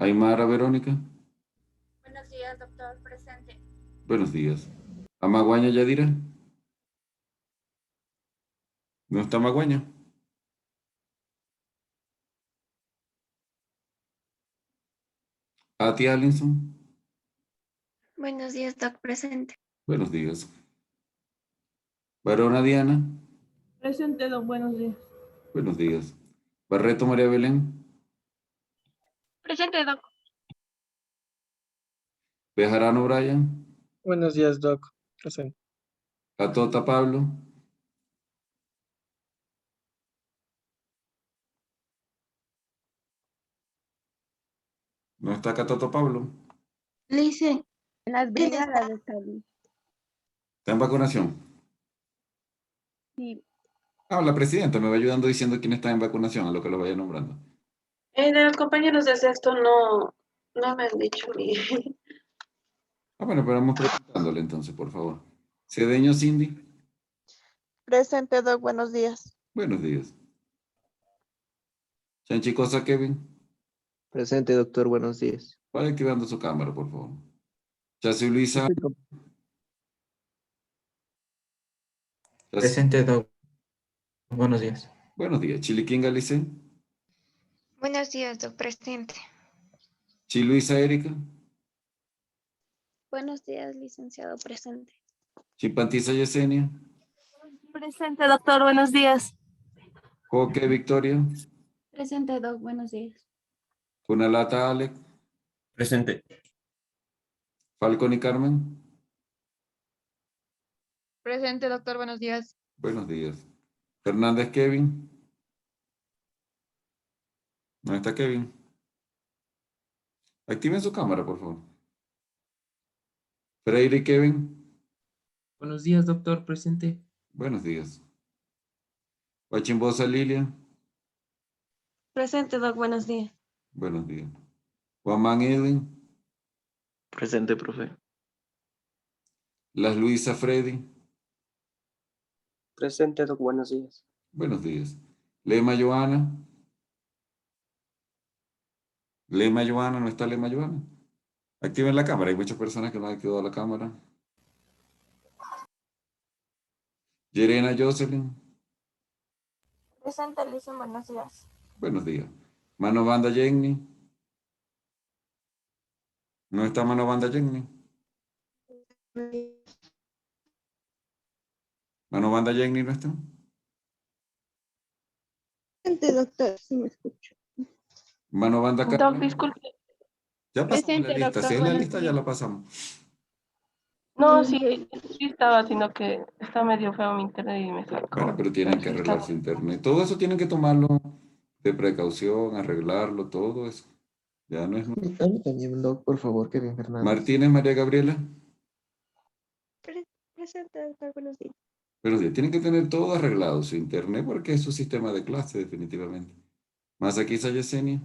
Aymara Verónica. Buenos días, doctor. Presente. Buenos días. Amaguaña Yadira. ¿No está Amaguaña? Ati Allinson. Buenos días, doc. Presente. Buenos días. Varona Diana. Presente, doc. Buenos días. Buenos días. Barreto María Belén. Presente, doc. Bejarano Brian. Buenos días, Doc. Presente. Catota Pablo. ¿No está Catota Pablo? Listen. Las brigadas de salud. ¿Está en vacunación? Sí. La presidenta me va ayudando diciendo quién está en vacunación, a lo que lo vaya nombrando. De los compañeros de sexto no me han dicho ni. Bueno, pero vamos preguntándole entonces, por favor. Cedeño Cindy. Presente, Doc. Buenos días. Buenos días. Chanchicosa Kevin. Presente, doctor, buenos días. Vaya activando su cámara, por favor. Chasi Luisa. Presente, doc. Buenos días. Buenos días. Chiliquín Galice. Buenos días, doc. Presente. Chiluisa Erika. Buenos días, licenciado. Presente. Chimpantiza Yesenia. Presente, doctor. Buenos días. Joque Victoria. Presente, doc. Buenos días. Funalata Alec. Presente. Falcón y Carmen. Presente, doctor. Buenos días. Buenos días. Fernández Kevin. ¿No está Kevin? Activen su cámara, por favor. Freire Kevin. Buenos días, doctor. Presente. Buenos días. Guachimbosa Lilia. Presente, doc. Buenos días. Buenos días. Guamán Edwin. Presente, profe. Las Luisa Freddy. Presente, doc, buenos días. Buenos días. Lema Joana. Lema Joana, ¿no está Lema Joana? Activen la cámara, hay muchas personas que no han activado la cámara. Yerena Jocelyn. Presente, Listen. Buenos días. Buenos días. Mano Banda Jenny. ¿No está Mano Banda Jenny? Mano Banda Jenny no está. Presente, doctor. Sí, me escucho. Mano Banda Doc, Carla. disculpe. Ya pasamos la Presente, lista. doctor. Si es la Buenos lista, ya días. la pasamos. No, sí estaba, sino que está medio feo mi internet y me Bueno, sacó. pero tienen que arreglar su internet. Todo eso tienen que tomarlo de precaución, arreglarlo, todo eso. Ya no es. Dame también, doc, por favor, Kevin Fernández. Martínez María Gabriela. Presente, doctor. Buenos días. Buenos días. Tienen que tener todo arreglado, su internet, porque es su sistema de clase, definitivamente. Masaquisa Yesenia.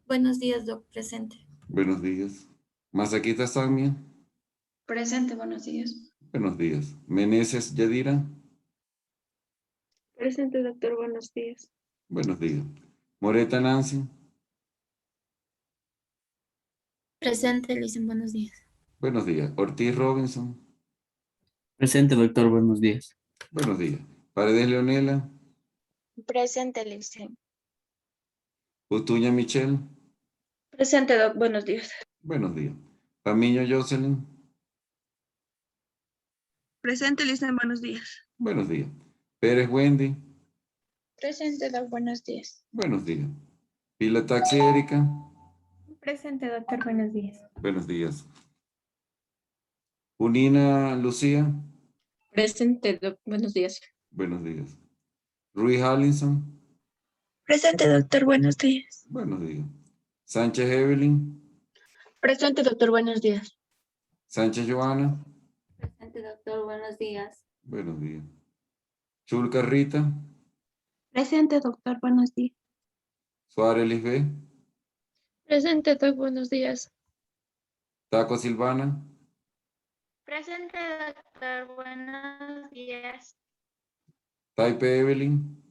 Buenos días, doc. Presente. Buenos días. Masaquita Samia. Presente. Buenos días. Buenos días. Meneses Yadira. Presente, doctor. Buenos días. Buenos días. Moreta Nancy. Presente, Listen. Buenos días. Buenos días. Ortiz Robinson. Presente, doctor. Buenos días. Buenos días. Paredes Leonela. Presente, Listen. Utuña Michelle. Presente, doc. Buenos días. Buenos días. Pamiño Jocelyn. Presente, Listen. Buenos días. Buenos días. Pérez Wendy. Presente, doc. Buenos días. Buenos días. Pila Taxi Erika. Presente, doctor. Buenos días. Buenos días. Unina Lucía. Presente, doc. Buenos días. Buenos días. Ruiz Allinson. Presente, doctor. Buenos días. Buenos días. Sánchez Evelyn. Presente, doctor. Buenos días. Sánchez Joana. Presente, doctor. Buenos días. Buenos días. Chulca Rita. Presente, doctor. Buenos días. Suárez Lisbeth. Presente, doc. Buenos días. Taco Silvana. Presente, doctor. Buenos días. Taipe Evelyn.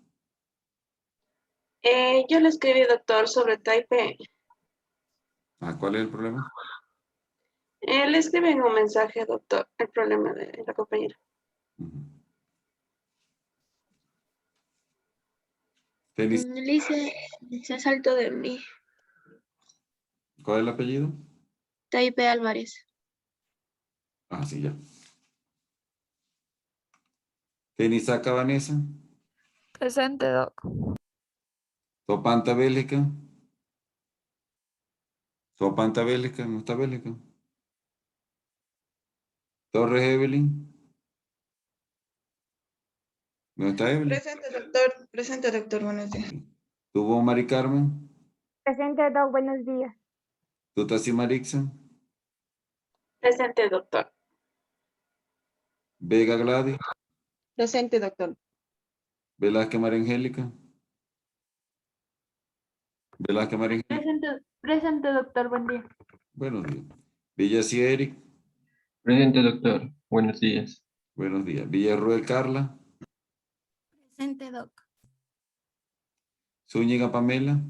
Yo le escribí, doctor, sobre Taipei. ¿Cuál es el problema? Él escribe en un mensaje, doctor, el problema de la compañera. Ujú. Tenis, Lice, se saltó de mí. ¿cuál es el apellido? Taipe Álvarez. Sí, ya. Tenisaca Vanessa. Presente, doc. Sopanta Bélica. Sopanta Bélica, no está Bélica. Torres Evelyn. ¿No está Evelyn? Presente, doctor. Presente, doctor. Buenos días. ¿Tuvo Mari Carmen? Presente, doc. Buenos días. ¿Tutasi Marixa? Presente, doctor. Vega Gladys. Presente, doctor. Velázquez María Angélica. Velázquez María Angélica. Presente, doctor. Buen día. Buenos días. Villasi Eric. Presente, doctor. Buenos días. Buenos días. Villarroel Carla. Presente, doc. Zúñiga Pamela.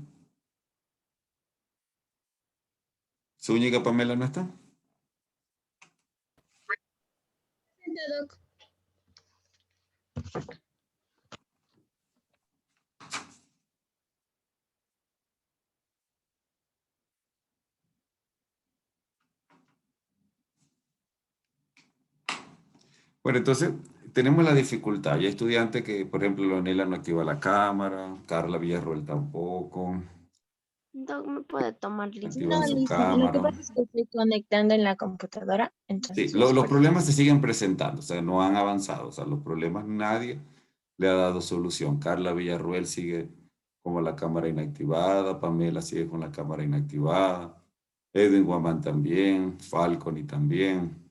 Zúñiga Pamela no está. Presente, doc. Bueno, entonces tenemos la dificultad. Hay estudiantes que, por ejemplo, Leonela no activa la cámara, Carla Villarroel tampoco. Doc, ¿me puede tomar lista? Activan su Lo que cámara. pasa es que estoy conectando en la computadora. Sí, Entonces, los problemas se siguen presentando, o sea, no han avanzado. O sea, los problemas nadie le ha dado solución. Carla Villarroel sigue con la cámara inactivada, Pamela sigue con la cámara inactivada, Edwin Guamán también, Falconi también.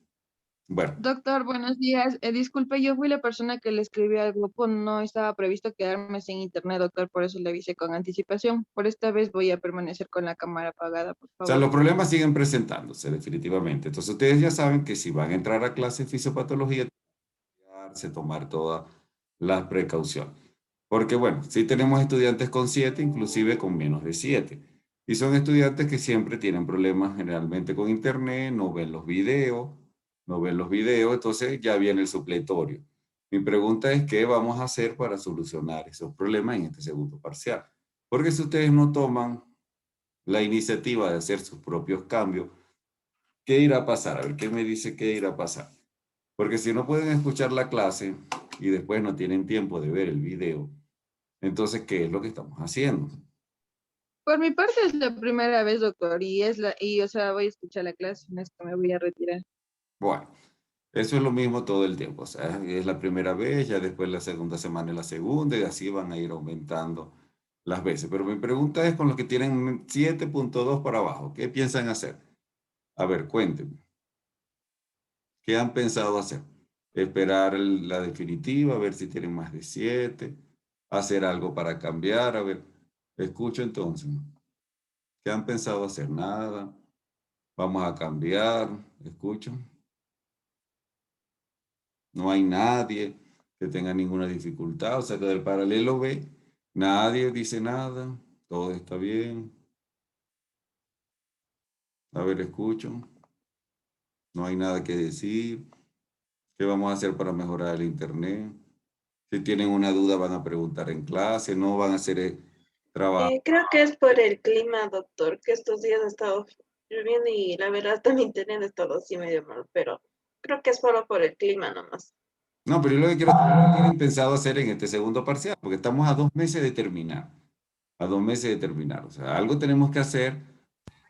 Bueno, Doctor, buenos días. Disculpe, yo fui la persona que le escribió al grupo. No estaba previsto quedarme sin internet, doctor, por eso le avisé con anticipación. Por esta vez voy a permanecer con la cámara apagada, por o sea, favor. los problemas siguen presentándose definitivamente. Entonces ustedes ya saben que si van a entrar a clase de fisiopatología, se tomar todas las precauciones. Porque bueno, sí tenemos estudiantes con 7, inclusive con menos de 7. Y son estudiantes que siempre tienen problemas generalmente con internet, no ven los videos, entonces ya viene el supletorio. Mi pregunta es, ¿qué vamos a hacer para solucionar esos problemas en este segundo parcial? Porque si ustedes no toman la iniciativa de hacer sus propios cambios, ¿qué irá a pasar? A ver, ¿qué me dice qué irá a pasar? Porque si no pueden escuchar la clase y después no tienen tiempo de ver el video, entonces, ¿qué es lo que estamos haciendo? Por mi parte es la primera vez, doctor, o sea, voy a escuchar la clase, no es que me voy a retirar. Bueno, eso es lo mismo todo el tiempo. O sea, es la primera vez, ya después la segunda semana es la segunda, y así van a ir aumentando las veces. Pero mi pregunta es con los que tienen 7.2 para abajo, ¿qué piensan hacer? A ver, cuéntenme. ¿Qué han pensado hacer? Esperar la definitiva, a ver si tienen más de 7, hacer algo para cambiar, a ver, escucho entonces. ¿Qué han pensado hacer? Nada. Vamos a cambiar, escucho. No hay nadie que tenga ninguna dificultad, o sea que del paralelo B, nadie dice nada, todo está bien. A ver, escucho. No hay nada que decir. ¿Qué vamos a hacer para mejorar el internet? Si tienen una duda van a preguntar en clase, no van a hacer trabajo. Creo que es por el clima, doctor, que estos días ha estado lloviendo y la verdad también internet ha estado así medio mal, pero creo que es solo por el clima nomás. No, pero yo lo que quiero saber qué tienen pensado hacer en este segundo parcial, porque estamos a 2 meses de terminar. A 2 meses de terminar. O sea, algo tenemos que hacer,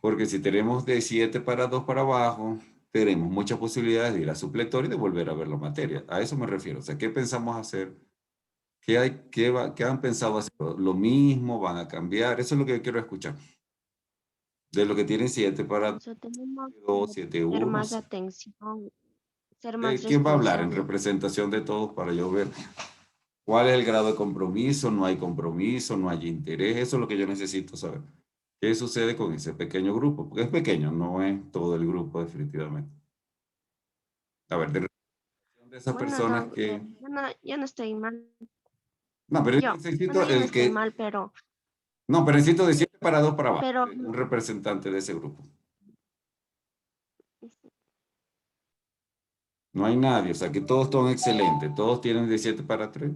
porque si tenemos de 7 para 2 para abajo, tenemos muchas posibilidades de ir a supletorio y de volver a ver la materia. A eso me refiero. O sea, ¿qué pensamos hacer? ¿Qué han pensado hacer? ¿Lo mismo? ¿Van a cambiar? Eso es lo que yo quiero escuchar. De lo que tienen 7 para eso tenemos 2, que 7, tener 1. más atención, ser más ¿Quién va a hablar en responsables. representación de todos para yo ver cuál es el grado de compromiso? ¿No hay compromiso? ¿No hay interés? Eso es lo que yo necesito saber. ¿Qué sucede con ese pequeño grupo? Porque es pequeño, no es todo el grupo definitivamente. A ver, de representación de esas Bueno, personas doc, que... yo no estoy mal. No, pero yo Yo, necesito yo no el estoy que... mal, pero No, pero necesito de 7 para 2 para abajo. Pero Un representante de ese grupo. No hay nadie, o sea que todos son excelentes, todos tienen de 7 para 3,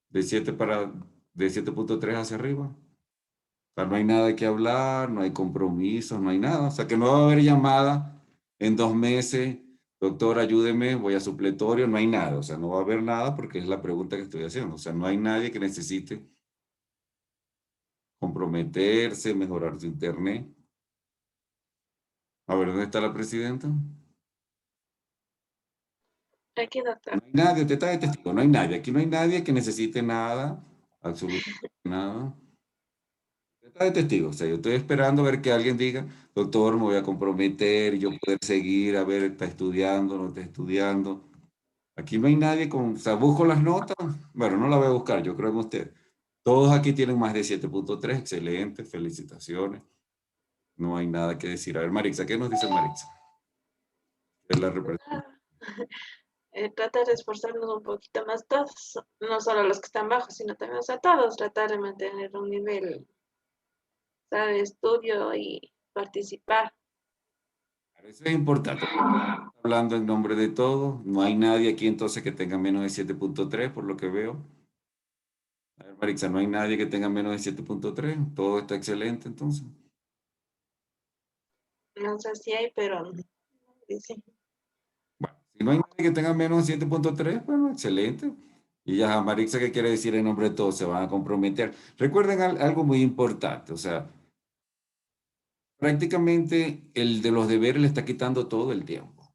de 7.3 hacia arriba. O sea, no hay nada que hablar, no hay compromisos, no hay nada. O sea que no va a haber llamada en 2 meses, doctor, ayúdeme, voy a supletorio, no hay nada. O sea, no va a haber nada porque es la pregunta que estoy haciendo. O sea, no hay nadie que necesite comprometerse, mejorar su internet. A ver, ¿dónde está la presidenta? Aquí, doctor. No hay nadie, usted está de testigo, no hay nadie. Aquí no hay nadie que necesite nada, absolutamente nada. Usted está de testigo, o sea, yo estoy esperando a ver que alguien diga, doctor, me voy a comprometer, yo poder seguir, a ver, está estudiando, no está estudiando. Aquí no hay nadie con, o sea, busco las notas, bueno, no la voy a buscar, yo creo en usted. Todos aquí tienen más de 7.3, excelente, felicitaciones. No hay nada que decir. A ver, Marixa, ¿qué nos dice Marixa? Es la representante. Tratar de esforzarnos un poquito más todos, no solo los que están bajos, sino también, o sea, todos tratar de mantener un nivel, o sea, de estudio y participar. Eso es importante. Hablando en nombre de todos, no hay nadie aquí entonces que tenga menos de 7.3 por lo que veo. A ver, Marixa, no hay nadie que tenga menos de 7.3, todo está excelente entonces. No sé si hay, pero dice. Bueno, si no hay nadie que tenga menos de 7.3, bueno, excelente. Y ya Marixa, ¿qué quiere decir en nombre de todos? Se van a comprometer. Recuerden algo muy importante, o sea, prácticamente el de los deberes le está quitando todo el tiempo.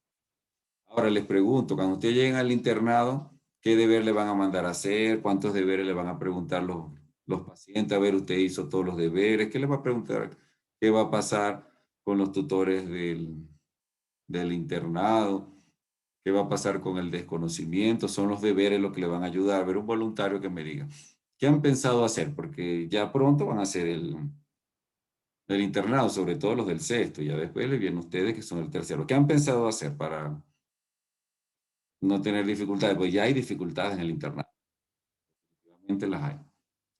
Ahora les pregunto, cuando ustedes lleguen al internado, ¿qué deber le van a mandar a hacer? ¿Cuántos deberes le van a preguntar los pacientes? A ver, usted hizo todos los deberes. ¿Qué le va a preguntar? ¿Qué va a pasar con los tutores del internado? ¿Qué va a pasar con el desconocimiento? Son los deberes lo que le van a ayudar. A ver, un voluntario que me diga, ¿qué han pensado hacer? Porque ya pronto van a hacer el internado, sobre todo los del sexto. Ya después le vienen ustedes que son el tercero. ¿Qué han pensado hacer para no tener dificultades? Pues ya hay dificultades en el internado. Efectivamente las hay.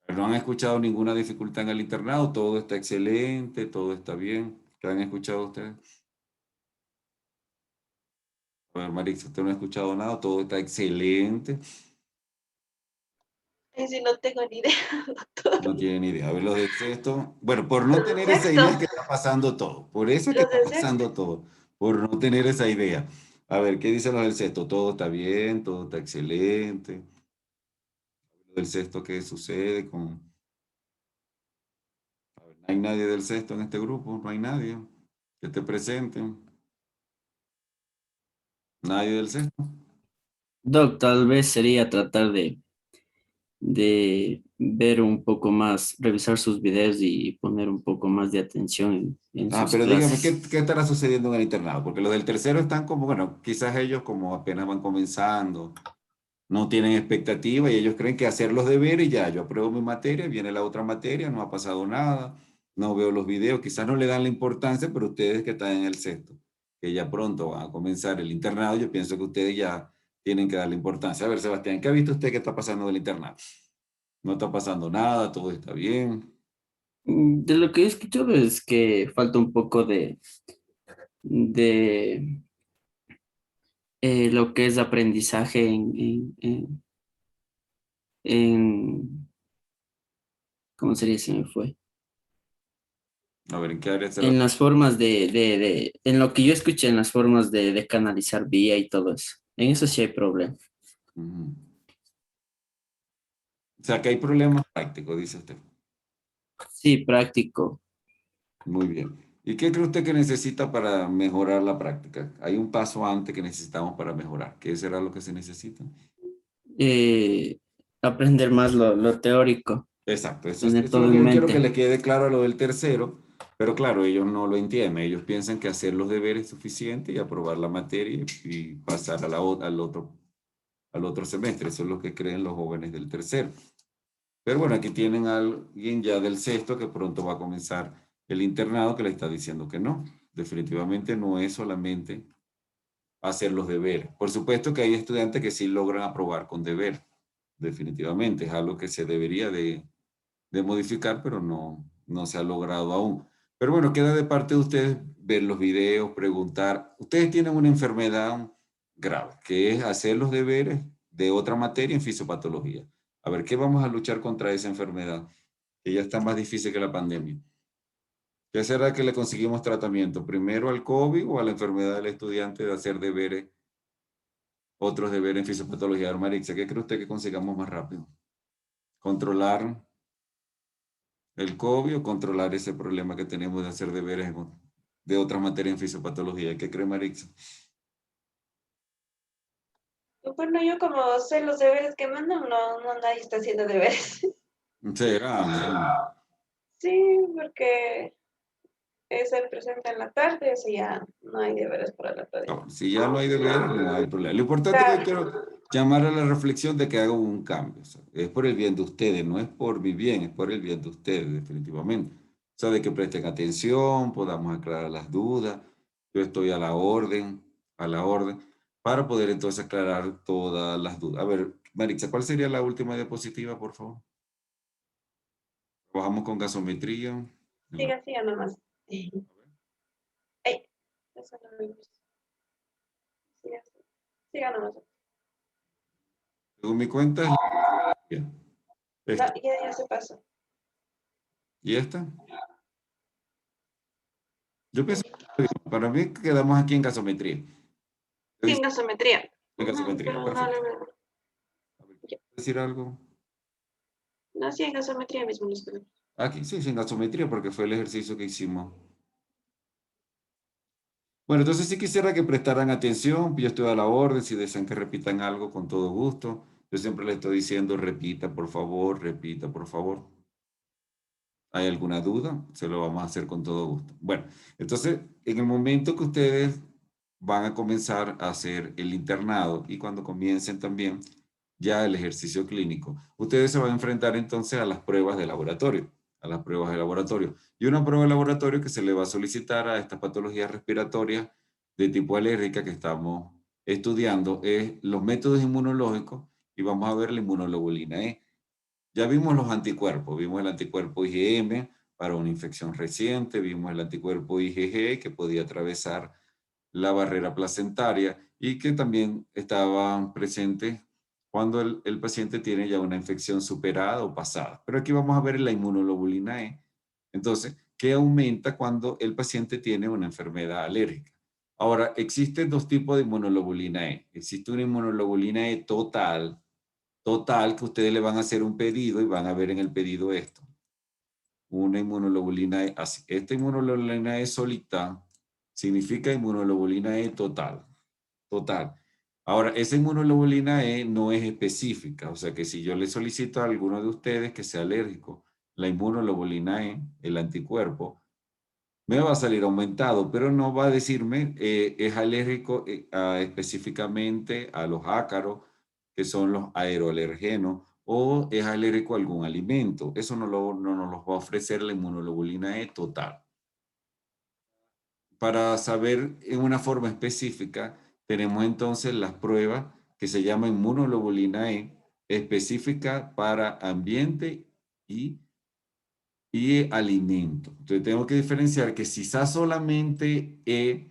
Pero no han escuchado ninguna dificultad en el internado. Todo está excelente, todo está bien. ¿Qué han escuchado ustedes? A ver, Marix, usted no ha escuchado nada. Todo está excelente. Ay, sí, no tengo ni idea, doctor. No tiene ni idea. A ver, los del sexto. Bueno, por no Los del tener esa sexto. idea es que está pasando todo. Por eso es que Los está del sexto. pasando todo. Por no tener esa idea. A ver, ¿qué dicen los del sexto? Todo está bien, todo está excelente. Los del sexto, ¿qué sucede con...? A ver, ¿no hay nadie del sexto en este grupo? No hay nadie que esté presente. ¿Nadie del sexto? Doc, tal vez sería tratar de ver un poco más, revisar sus videos y poner un poco más de atención en sus Pero dígame, clases. ¿qué estará sucediendo en el internado? Porque los del tercero están como, bueno, quizás ellos como apenas van comenzando, no tienen expectativa y ellos creen que hacer los deberes y ya, yo apruebo mi materia, viene la otra materia, no ha pasado nada, no veo los videos, quizás no le dan la importancia, pero ustedes que están en el sexto, que ya pronto van a comenzar el internado, yo pienso que ustedes ya tienen que darle importancia. A ver, Sebastián, ¿qué ha visto usted que está pasando del internado? No está pasando nada, todo está bien. De lo que he escuchado es que falta un poco de lo que es aprendizaje ¿cómo sería? Se me fue. A ver, ¿en qué área En las formas en lo que yo escuché, en las formas de canalizar vía y todo eso. En eso sí hay problema. Ujú. O sea, que hay problemas prácticos, dice usted. Sí, práctico. Muy bien. ¿Y qué cree usted que necesita para mejorar la práctica? Hay un paso antes que necesitamos para mejorar. ¿Qué será lo que se necesita? Aprender más lo teórico, Exacto. Eso tener es todo lo que en yo quiero que mente. le quede claro a lo del tercero. Pero claro, ellos no lo entienden. Ellos piensan que hacer los deberes es suficiente y aprobar la materia y pasar al otro semestre. Eso es lo que creen los jóvenes del tercero. Pero bueno, aquí tienen a alguien ya del sexto que pronto va a comenzar el internado que le está diciendo que no. Definitivamente no es solamente hacer los deberes. Por supuesto que hay estudiantes que sí logran aprobar con deber. Definitivamente es algo que se debería de modificar, pero no se ha logrado aún. Pero bueno, queda de parte de ustedes ver los videos, preguntar. ¿Ustedes tienen una enfermedad grave, que es hacer los deberes de otra materia en fisiopatología. A ver, ¿qué vamos a luchar contra esa enfermedad? Que ya está más difícil que la pandemia. ¿Qué será que le conseguimos tratamiento? ¿Primero al COVID o a la enfermedad del estudiante de hacer deberes, otros deberes en fisiopatología? Marixa, ¿qué cree usted que consigamos más rápido? ¿Controlar el COVID o controlar ese problema que tenemos de hacer deberes de otra materia en fisiopatología? ¿Qué cree Marixa? Bueno, yo como sé los deberes que mandan, no nadie está haciendo deberes. Será. Sí, porque es el presente en la tarde, o sea, ya no hay deberes para la tarde. No, si ya no hay deberes, no hay problema. Lo importante es que quiero llamar a la reflexión de que haga un cambio. O sea, es por el bien de ustedes, no es por mi bien, es por el bien de ustedes, definitivamente. O sea, de que presten atención, podamos aclarar las dudas. Yo estoy a la orden, para poder entonces aclarar todas las dudas. A ver, Marixa, ¿cuál sería la última diapositiva, por favor? Trabajamos con gasometría. Siga nomás. Ey, eso no me gusta. Siga nomás. Según mi cuenta, es esta. No, ya se pasó. ¿Y esta? Yo pienso que para mí quedamos aquí en gasometría. Sin gasometría. En gasometría, Pero perfecto. no, A ver, ¿quieres decir algo? no, sí, en gasometría mismo nos quedamos. Aquí, sí, sin gasometría, porque fue el ejercicio que hicimos. Bueno, entonces sí quisiera que prestaran atención. Yo estoy a la orden. Si desean que repitan algo, con todo gusto. Yo siempre les estoy diciendo, repita, por favor, repita, por favor. ¿Hay alguna duda? Se lo vamos a hacer con todo gusto. Bueno, entonces, en el momento que ustedes van a comenzar a hacer el internado y cuando comiencen también ya el ejercicio clínico, ustedes se van a enfrentar entonces a las pruebas de laboratorio, Y una prueba de laboratorio que se le va a solicitar a estas patologías respiratorias de tipo alérgica que estamos estudiando es los métodos inmunológicos y vamos a ver la inmunoglobulina E. Ya vimos los anticuerpos, vimos el anticuerpo IgM para una infección reciente, vimos el anticuerpo IgG que podía atravesar la barrera placentaria y que también estaban presentes cuando el paciente tiene ya una infección superada o pasada. Pero aquí vamos a ver la inmunoglobulina E. Entonces, ¿qué aumenta cuando el paciente tiene una enfermedad alérgica? Ahora, existen dos tipos de inmunoglobulina E. Existe una inmunoglobulina E total, que ustedes le van a hacer un pedido y van a ver en el pedido esto. Una inmunoglobulina E así. Esta inmunoglobulina E solita significa inmunoglobulina E total. Ahora, esa inmunoglobulina E no es específica, o sea que si yo le solicito a alguno de ustedes que sea alérgico, la inmunoglobulina E, el anticuerpo, me va a salir aumentado, pero no va a decirme es alérgico específicamente a los ácaros, que son los aeroalergenos, o es alérgico a algún alimento. Eso no nos los va a ofrecer la inmunoglobulina E total. Para saber en una forma específica, tenemos entonces las pruebas que se llaman inmunoglobulina E específica para ambiente y alimento. Entonces tengo que diferenciar que si está solamente E,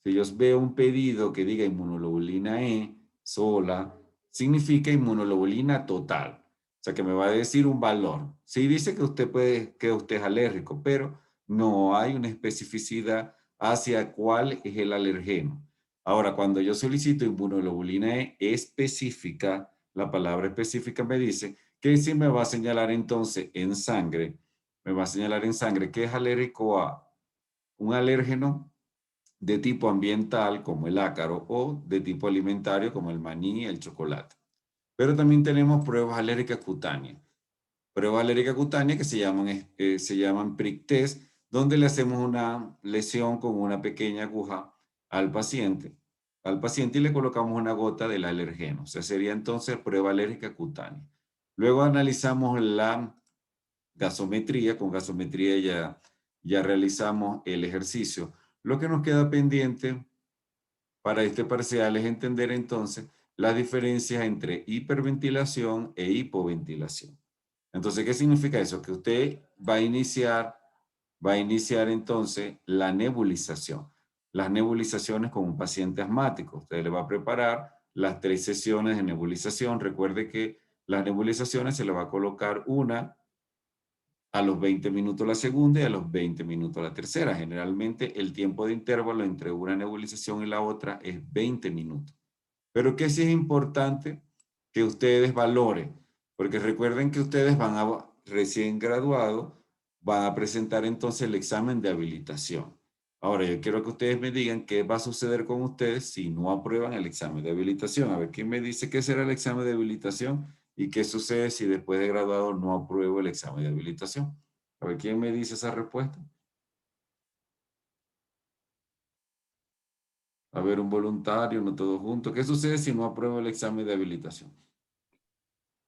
si yo veo un pedido que diga inmunoglobulina E sola, significa inmunoglobulina total. O sea que me va a decir un valor. Sí dice que usted es alérgico, pero no hay una especificidad hacia cuál es el alergeno. Ahora, cuando yo solicito inmunoglobulina E específica, la palabra específica me dice que sí me va a señalar entonces en sangre, que es alérgico a un alérgeno de tipo ambiental como el ácaro o de tipo alimentario como el maní y el chocolate. Pero también tenemos pruebas alérgicas cutáneas. Pruebas alérgicas cutáneas que se llaman prick test, donde le hacemos una lesión con una pequeña aguja al paciente y le colocamos una gota del alergeno. O sea, sería entonces prueba alérgica cutánea. Luego analizamos la gasometría. Con gasometría ya realizamos el ejercicio. Lo que nos queda pendiente para este parcial es entender entonces las diferencias entre hiperventilación e hipoventilación. Entonces, ¿qué significa eso? Que usted va a iniciar entonces la nebulización. las nebulizaciones con un paciente asmático. Usted le va a preparar las 3 sesiones de nebulización. Recuerde que las nebulizaciones se le va a colocar una a los 20 minutos la segunda y a los 20 minutos la tercera. Generalmente el tiempo de intervalo entre una nebulización y la otra es 20 minutos. Pero que sí es importante que ustedes valoren, porque recuerden que ustedes van a, recién graduados, van a presentar entonces el examen de habilitación. Ahora, yo quiero que ustedes me digan qué va a suceder con ustedes si no aprueban el examen de habilitación. A ver, ¿quién me dice qué será el examen de habilitación y qué sucede si después de graduado no apruebo el examen de habilitación? A ver, ¿quién me dice esa respuesta? A ver, un voluntario, no todos juntos. ¿Qué sucede si no apruebo el examen de habilitación?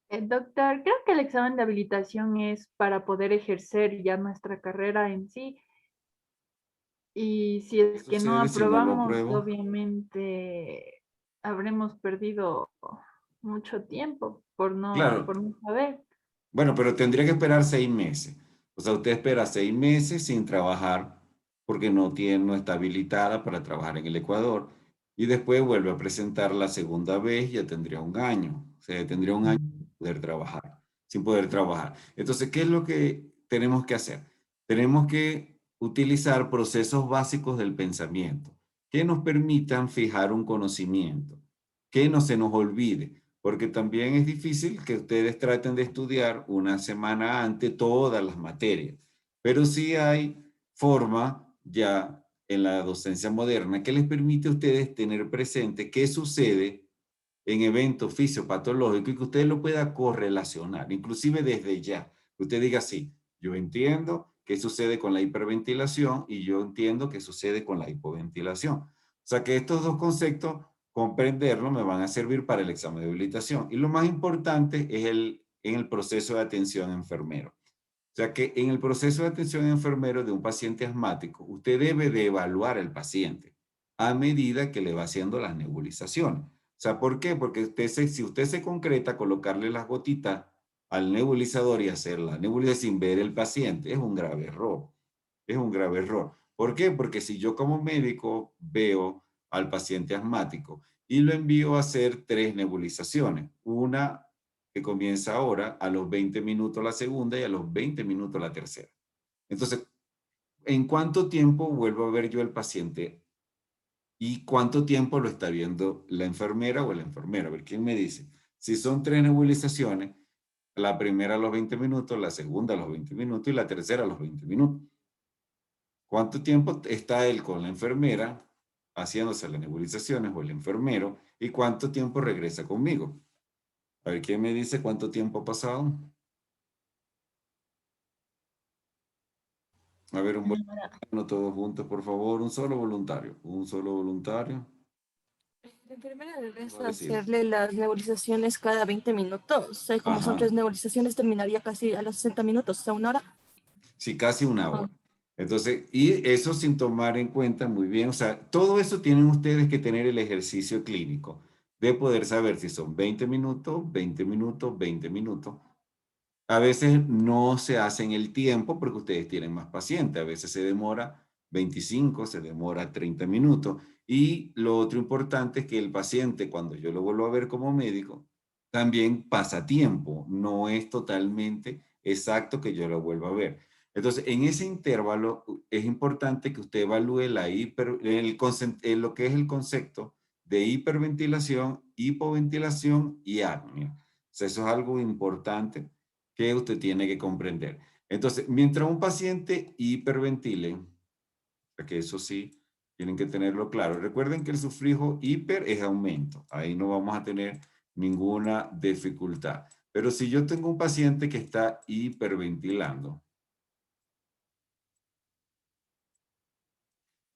Doctor, creo que el examen de habilitación es para poder ejercer ya nuestra carrera en sí. Y si es ¿Qué que no sucede si no lo aprobamos, apruebo? obviamente habremos perdido mucho tiempo por Claro. no saber. Bueno, pero tendría que esperar 6 meses. O sea, usted espera 6 meses sin trabajar porque no está habilitada para trabajar en el Ecuador. Y después vuelve a presentar la segunda vez y ya tendría un año. O sea, tendría un año sin poder trabajar. Entonces, ¿qué es lo que tenemos que hacer? Tenemos que utilizar procesos básicos del pensamiento que nos permitan fijar un conocimiento, que no se nos olvide. Porque también es difícil que ustedes traten de estudiar una semana antes todas las materias. Pero sí hay forma ya en la docencia moderna que les permite a ustedes tener presente qué sucede en eventos fisiopatológicos y que usted lo pueda correlacionar, inclusive desde ya. Que usted diga, sí, yo entiendo qué sucede con la hiperventilación y yo entiendo qué sucede con la hipoventilación. O sea que estos dos conceptos, comprenderlo, me van a servir para el examen de habilitación. Y lo más importante es en el proceso de atención enfermero. O sea que en el proceso de atención enfermero de un paciente asmático, usted debe de evaluar al paciente a medida que le va haciendo las nebulizaciones. O sea, ¿por qué? Porque si usted se concreta colocarle las gotitas al nebulizador y hacer la nebulización sin ver el paciente, es un grave error. Es un grave error. ¿Por qué? Porque si yo como médico veo al paciente asmático y lo envío a hacer 3 nebulizaciones, una que comienza ahora, a los 20 minutos la segunda y a los 20 minutos la tercera. Entonces, ¿en cuánto tiempo vuelvo a ver yo al paciente? ¿Y cuánto tiempo lo está viendo la enfermera o el enfermero? A ver, ¿quién me dice? Si son 3 nebulizaciones, la primera a los 20 minutos, la segunda a los 20 minutos y la tercera a los 20 minutos. ¿Cuánto tiempo está él con la enfermera haciéndose las nebulizaciones o el enfermero? ¿Y cuánto tiempo regresa conmigo? A ver, ¿quién me dice cuánto tiempo ha pasado? A ver, un voluntario, no todos juntos, por favor, un solo voluntario. Un solo voluntario. La enfermera regresa Va a a decir. hacerle las nebulizaciones cada 20 minutos. O sea, como son Ajá. 3 nebulizaciones, terminaría casi a los 60 minutos, o sea, 1 hora. Sí, casi una Ah. hora. Entonces, y eso sin tomar en cuenta muy bien, o sea, todo eso tienen ustedes que tener el ejercicio clínico de poder saber si son 20 minutos, 20 minutos, 20 minutos. A veces no se hacen el tiempo porque ustedes tienen más pacientes. A veces se demora 25, se demora 30 minutos. Y lo otro importante es que el paciente, cuando yo lo vuelvo a ver como médico, también pasa tiempo. No es totalmente exacto que yo lo vuelva a ver. Entonces, en ese intervalo es importante que usted evalúe lo que es el concepto de hiperventilación, hipoventilación y apnea. O sea, eso es algo importante que usted tiene que comprender. Entonces, mientras un paciente hiperventile, que eso sí, tienen que tenerlo claro. Recuerden que el sufrijo hiper es aumento. Ahí no vamos a tener ninguna dificultad. Pero si yo tengo un paciente que está hiperventilando,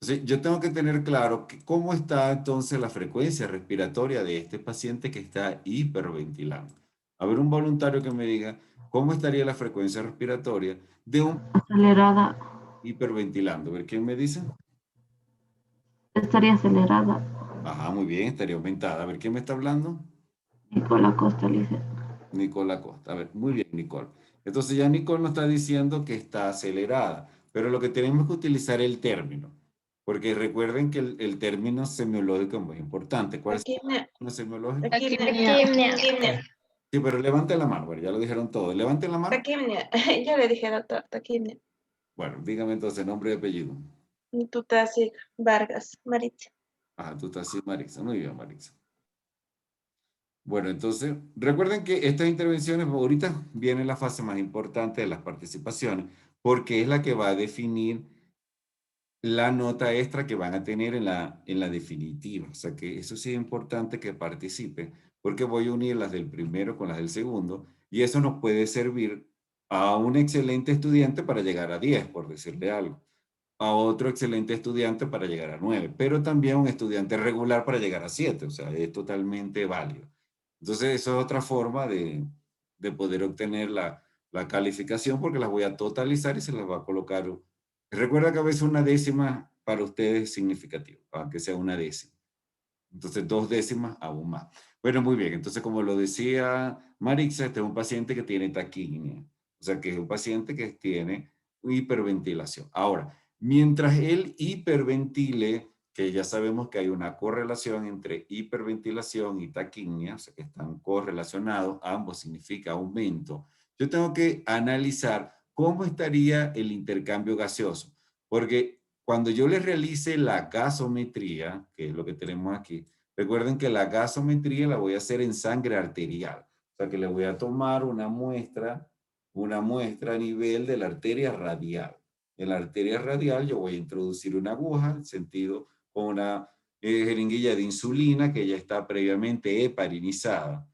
entonces yo tengo que tener claro cómo está entonces la frecuencia respiratoria de este paciente que está hiperventilando. A ver, un voluntario que me diga cómo estaría la frecuencia respiratoria de un Acelerada. hiperventilando. A ver, ¿quién me dice? Estaría acelerada. Ajá, muy bien, estaría aumentada. A ver, ¿quién me está hablando? Nicola Costa, dice. Nicola Costa. A ver, muy bien, Nicole. Entonces ya Nicole nos está diciendo que está acelerada, pero lo que tenemos que utilizar es el término. Porque recuerden que el término semiológico es muy importante. ¿Cuál es el Taquimia. término semiológico? Taquimia. Sí, pero levanten la mano, bueno, ya lo dijeron todo. Levanten la mano. Taquimia. Yo le dije, doctor, taquimia. Bueno, dígame entonces nombre y apellido. Tutasi Vargas, Maritza. Ah, tú estás así, Marisa. Muy bien, Marisa. Bueno, entonces, recuerden que estas intervenciones, ahorita viene la fase más importante de las participaciones, porque es la que va a definir la nota extra que van a tener en la definitiva. O sea que eso sí es importante que participen, porque voy a unir las del primero con las del segundo, y eso nos puede servir a un excelente estudiante para llegar a 10, por decirle algo, a otro excelente estudiante para llegar a 9, pero también a un estudiante regular para llegar a 7, o sea, es totalmente válido. Entonces, eso es otra forma de poder obtener la calificación, porque las voy a totalizar y se las va a colocar. Recuerda que a veces una décima para ustedes es significativo, aunque sea una décima. Entonces, 2 décimas aún más. Bueno, muy bien. Entonces, como lo decía Marixa, este es un paciente que tiene taquimia. O sea, que es un paciente que tiene hiperventilación. Ahora, mientras él hiperventile, que ya sabemos que hay una correlación entre hiperventilación y taquimia, o sea, que están correlacionados, ambos significa aumento. Yo tengo que analizar cómo estaría el intercambio gaseoso, porque cuando yo le realice la gasometría, que es lo que tenemos aquí, recuerden que la gasometría la voy a hacer en sangre arterial. O sea que le voy a tomar una muestra a nivel de la arteria radial. En la arteria radial yo voy a introducir una aguja, en sentido con una jeringuilla de insulina que ya está previamente heparinizada.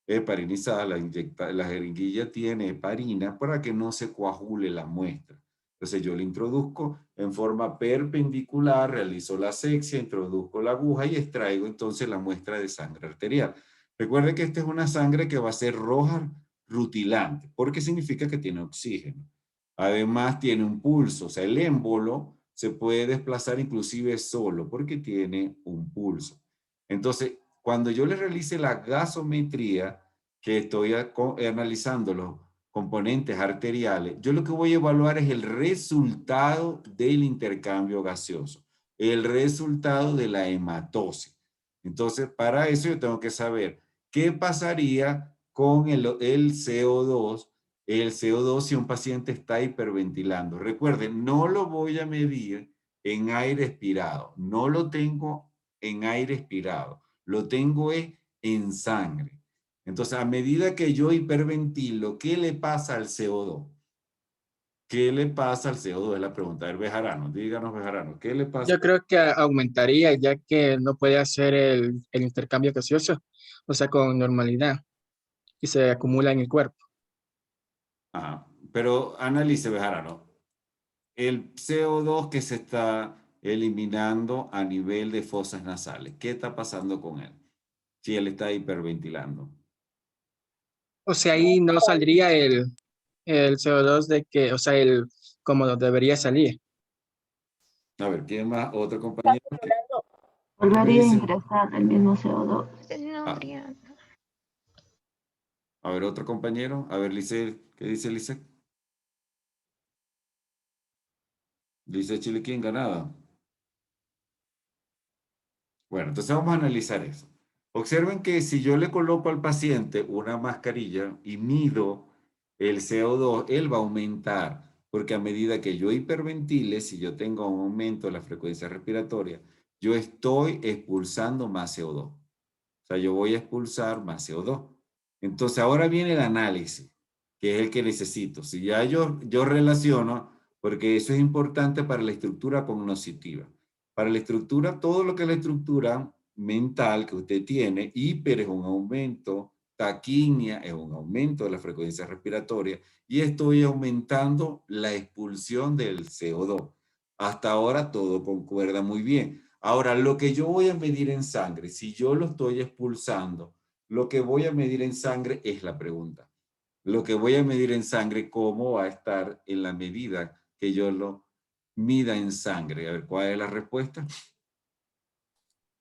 La jeringuilla tiene heparina para que no se coagule la muestra. Entonces yo le introduzco en forma perpendicular, realizo la asepsia, introduzco la aguja y extraigo entonces la muestra de sangre arterial. Recuerde que esta es una sangre que va a ser roja rutilante, porque significa que tiene oxígeno. Además tiene un pulso, o sea, el émbolo se puede desplazar inclusive solo porque tiene un pulso. Entonces, cuando yo le realice la gasometría, que estoy analizando los componentes arteriales, yo lo que voy a evaluar es el resultado del intercambio gaseoso, el resultado de la hematosis. Entonces, para eso yo tengo que saber qué pasaría con el CO2, si un paciente está hiperventilando. Recuerden, no lo voy a medir en aire expirado, no lo tengo en aire expirado, lo tengo en sangre. Entonces, a medida que yo hiperventilo, ¿qué le pasa al CO2? ¿Qué le pasa al CO2? Es la pregunta. A ver, Bejarano, díganos, Bejarano, ¿qué le pasa? Yo creo que aumentaría ya que no puede hacer el intercambio gaseoso, o sea, con normalidad, y se acumula en el cuerpo. Ajá. Pero analice, Bejarano, el CO2 que se está eliminando a nivel de fosas nasales, ¿qué está pasando con él? Si él está hiperventilando. O sea, ahí no saldría el CO2 de que, o sea, como debería salir. A ver, ¿quién más? ¿Otro compañero? Volvería a Dice. ingresar el mismo CO2. Ah. A ver, otro compañero. A ver, Lice, ¿qué dice Lice? Lice Chiliquín, ganada. Bueno, entonces vamos a analizar eso. Observen que si yo le coloco al paciente una mascarilla y mido el CO2, él va a aumentar, porque a medida que yo hiperventile, si yo tengo un aumento de la frecuencia respiratoria, yo estoy expulsando más CO2. O sea, yo voy a expulsar más CO2. Entonces, ahora viene el análisis, que es el que necesito. Si ya yo relaciono, porque eso es importante para la estructura cognitiva. Para la estructura, todo lo que es la estructura mental que usted tiene, hiper es un aumento, taquimia es un aumento de la frecuencia respiratoria, y estoy aumentando la expulsión del CO2. Hasta ahora todo concuerda muy bien. Ahora, lo que yo voy a medir en sangre, si yo lo estoy expulsando, lo que voy a medir en sangre es la pregunta. Lo que voy a medir en sangre, ¿cómo va a estar en la medida que yo lo mida en sangre? A ver, ¿cuál es la respuesta?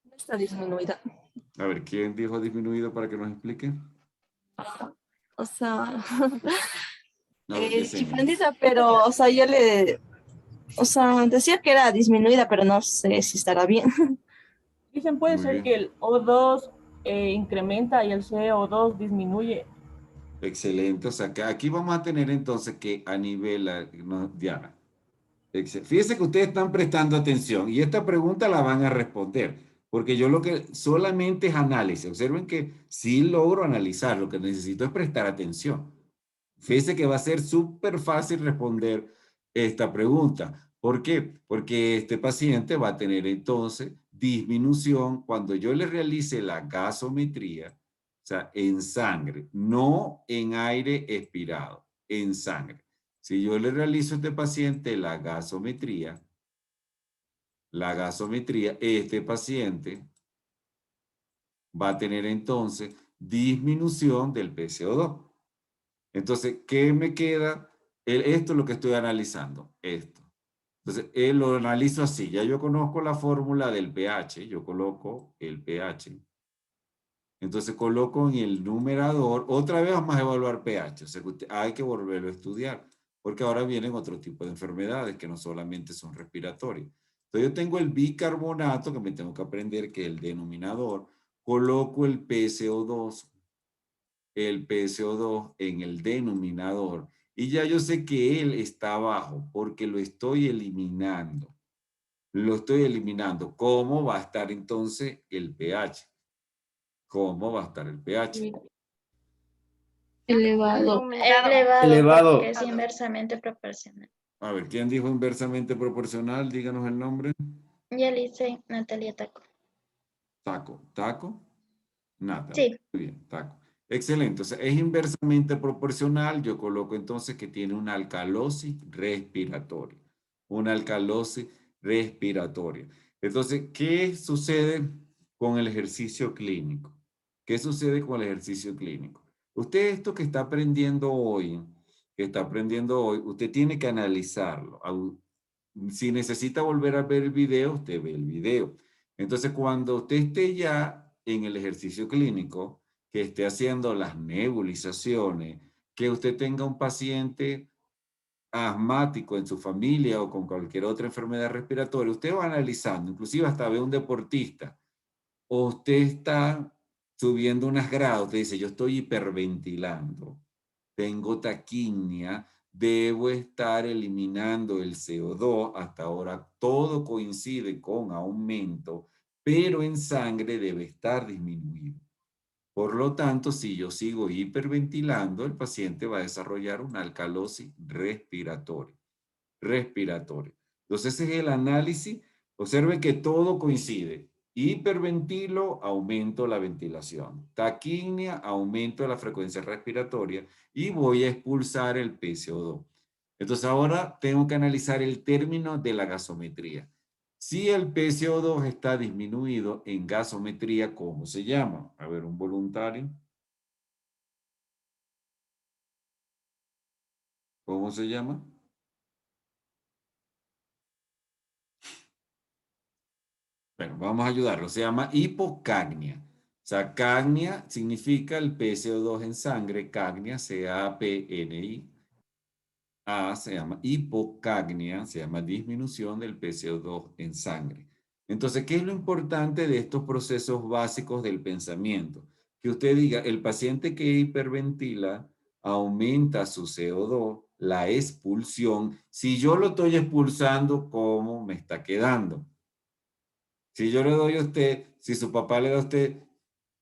No está disminuida. A ver, ¿quién dijo disminuido para que nos explique? O sea, A ver, ¿qué señal? chiflandita, pero, o sea, yo le O sea, decía que era disminuida, pero no sé si estará bien. Dicen, puede Muy ser bien. que el O2 incrementa y el CO2 disminuye. Excelente. O sea, que aquí vamos a tener entonces que a nivel, no, Diana. Fíjense que ustedes están prestando atención y esta pregunta la van a responder, porque yo lo que solamente es análisis. Observen que sí logro analizar, lo que necesito es prestar atención. Fíjense que va a ser súper fácil responder esta pregunta. ¿Por qué? Porque este paciente va a tener entonces disminución cuando yo le realice la gasometría, o sea, en sangre, no en aire expirado, en sangre. Si yo le realizo a este paciente la gasometría, este paciente va a tener entonces disminución del PCO2. Entonces, ¿qué me queda? Esto es lo que estoy analizando, esto. Entonces, lo analizo así. Ya yo conozco la fórmula del pH, yo coloco el pH. Entonces, coloco en el numerador, otra vez vamos a evaluar pH. O sea, que hay que volverlo a estudiar, porque ahora vienen otro tipo de enfermedades que no solamente son respiratorias. Entonces, yo tengo el bicarbonato, que me tengo que aprender que es el denominador. Coloco el PCO2 en el denominador y ya yo sé que él está abajo porque lo estoy eliminando. Lo estoy eliminando. ¿Cómo va a estar entonces el pH? ¿Cómo va a estar el pH? Elevado. Elevado. Porque es inversamente proporcional. A ver, ¿quién dijo inversamente proporcional? Díganos el nombre. Ya le hice Natalia Taco. Taco, Natalia. Sí. Muy bien, taco. Excelente. O sea, es inversamente proporcional. Yo coloco entonces que tiene una alcalosis respiratoria. Una alcalosis respiratoria. Entonces, ¿qué sucede con el ejercicio clínico? ¿Qué sucede con el ejercicio clínico? Usted esto que está aprendiendo hoy, usted tiene que analizarlo. Si necesita volver a ver el video, usted ve el video. Entonces, cuando usted esté ya en el ejercicio clínico, que esté haciendo las nebulizaciones, que usted tenga un paciente asmático en su familia o con cualquier otra enfermedad respiratoria, usted va analizando, inclusive hasta ve un deportista, o usted está subiendo unas grados, usted dice, yo estoy hiperventilando, tengo taquimia, debo estar eliminando el CO2, hasta ahora todo coincide con aumento, pero en sangre debe estar disminuido. Por lo tanto, si yo sigo hiperventilando, el paciente va a desarrollar una alcalosis respiratoria. Entonces, ese es el análisis. Observe que todo coincide. Hiperventilo, aumento la ventilación. Taquimia, aumento de la frecuencia respiratoria y voy a expulsar el PCO2. Entonces, ahora tengo que analizar el término de la gasometría. Si el PCO2 está disminuido en gasometría, ¿cómo se llama? A ver, un voluntario. ¿Cómo se llama? Bueno, vamos a ayudarlo. Se llama hipocagnia. O sea, cagnia significa el PCO2 en sangre. Cagnia, C-A-P-N-I. Se llama hipocagnia, se llama disminución del PCO2 en sangre. Entonces, ¿qué es lo importante de estos procesos básicos del pensamiento? Que usted diga, el paciente que hiperventila aumenta su CO2, la expulsión. Si yo lo estoy expulsando, ¿cómo me está quedando? Si yo le doy a usted, si su papá le da a usted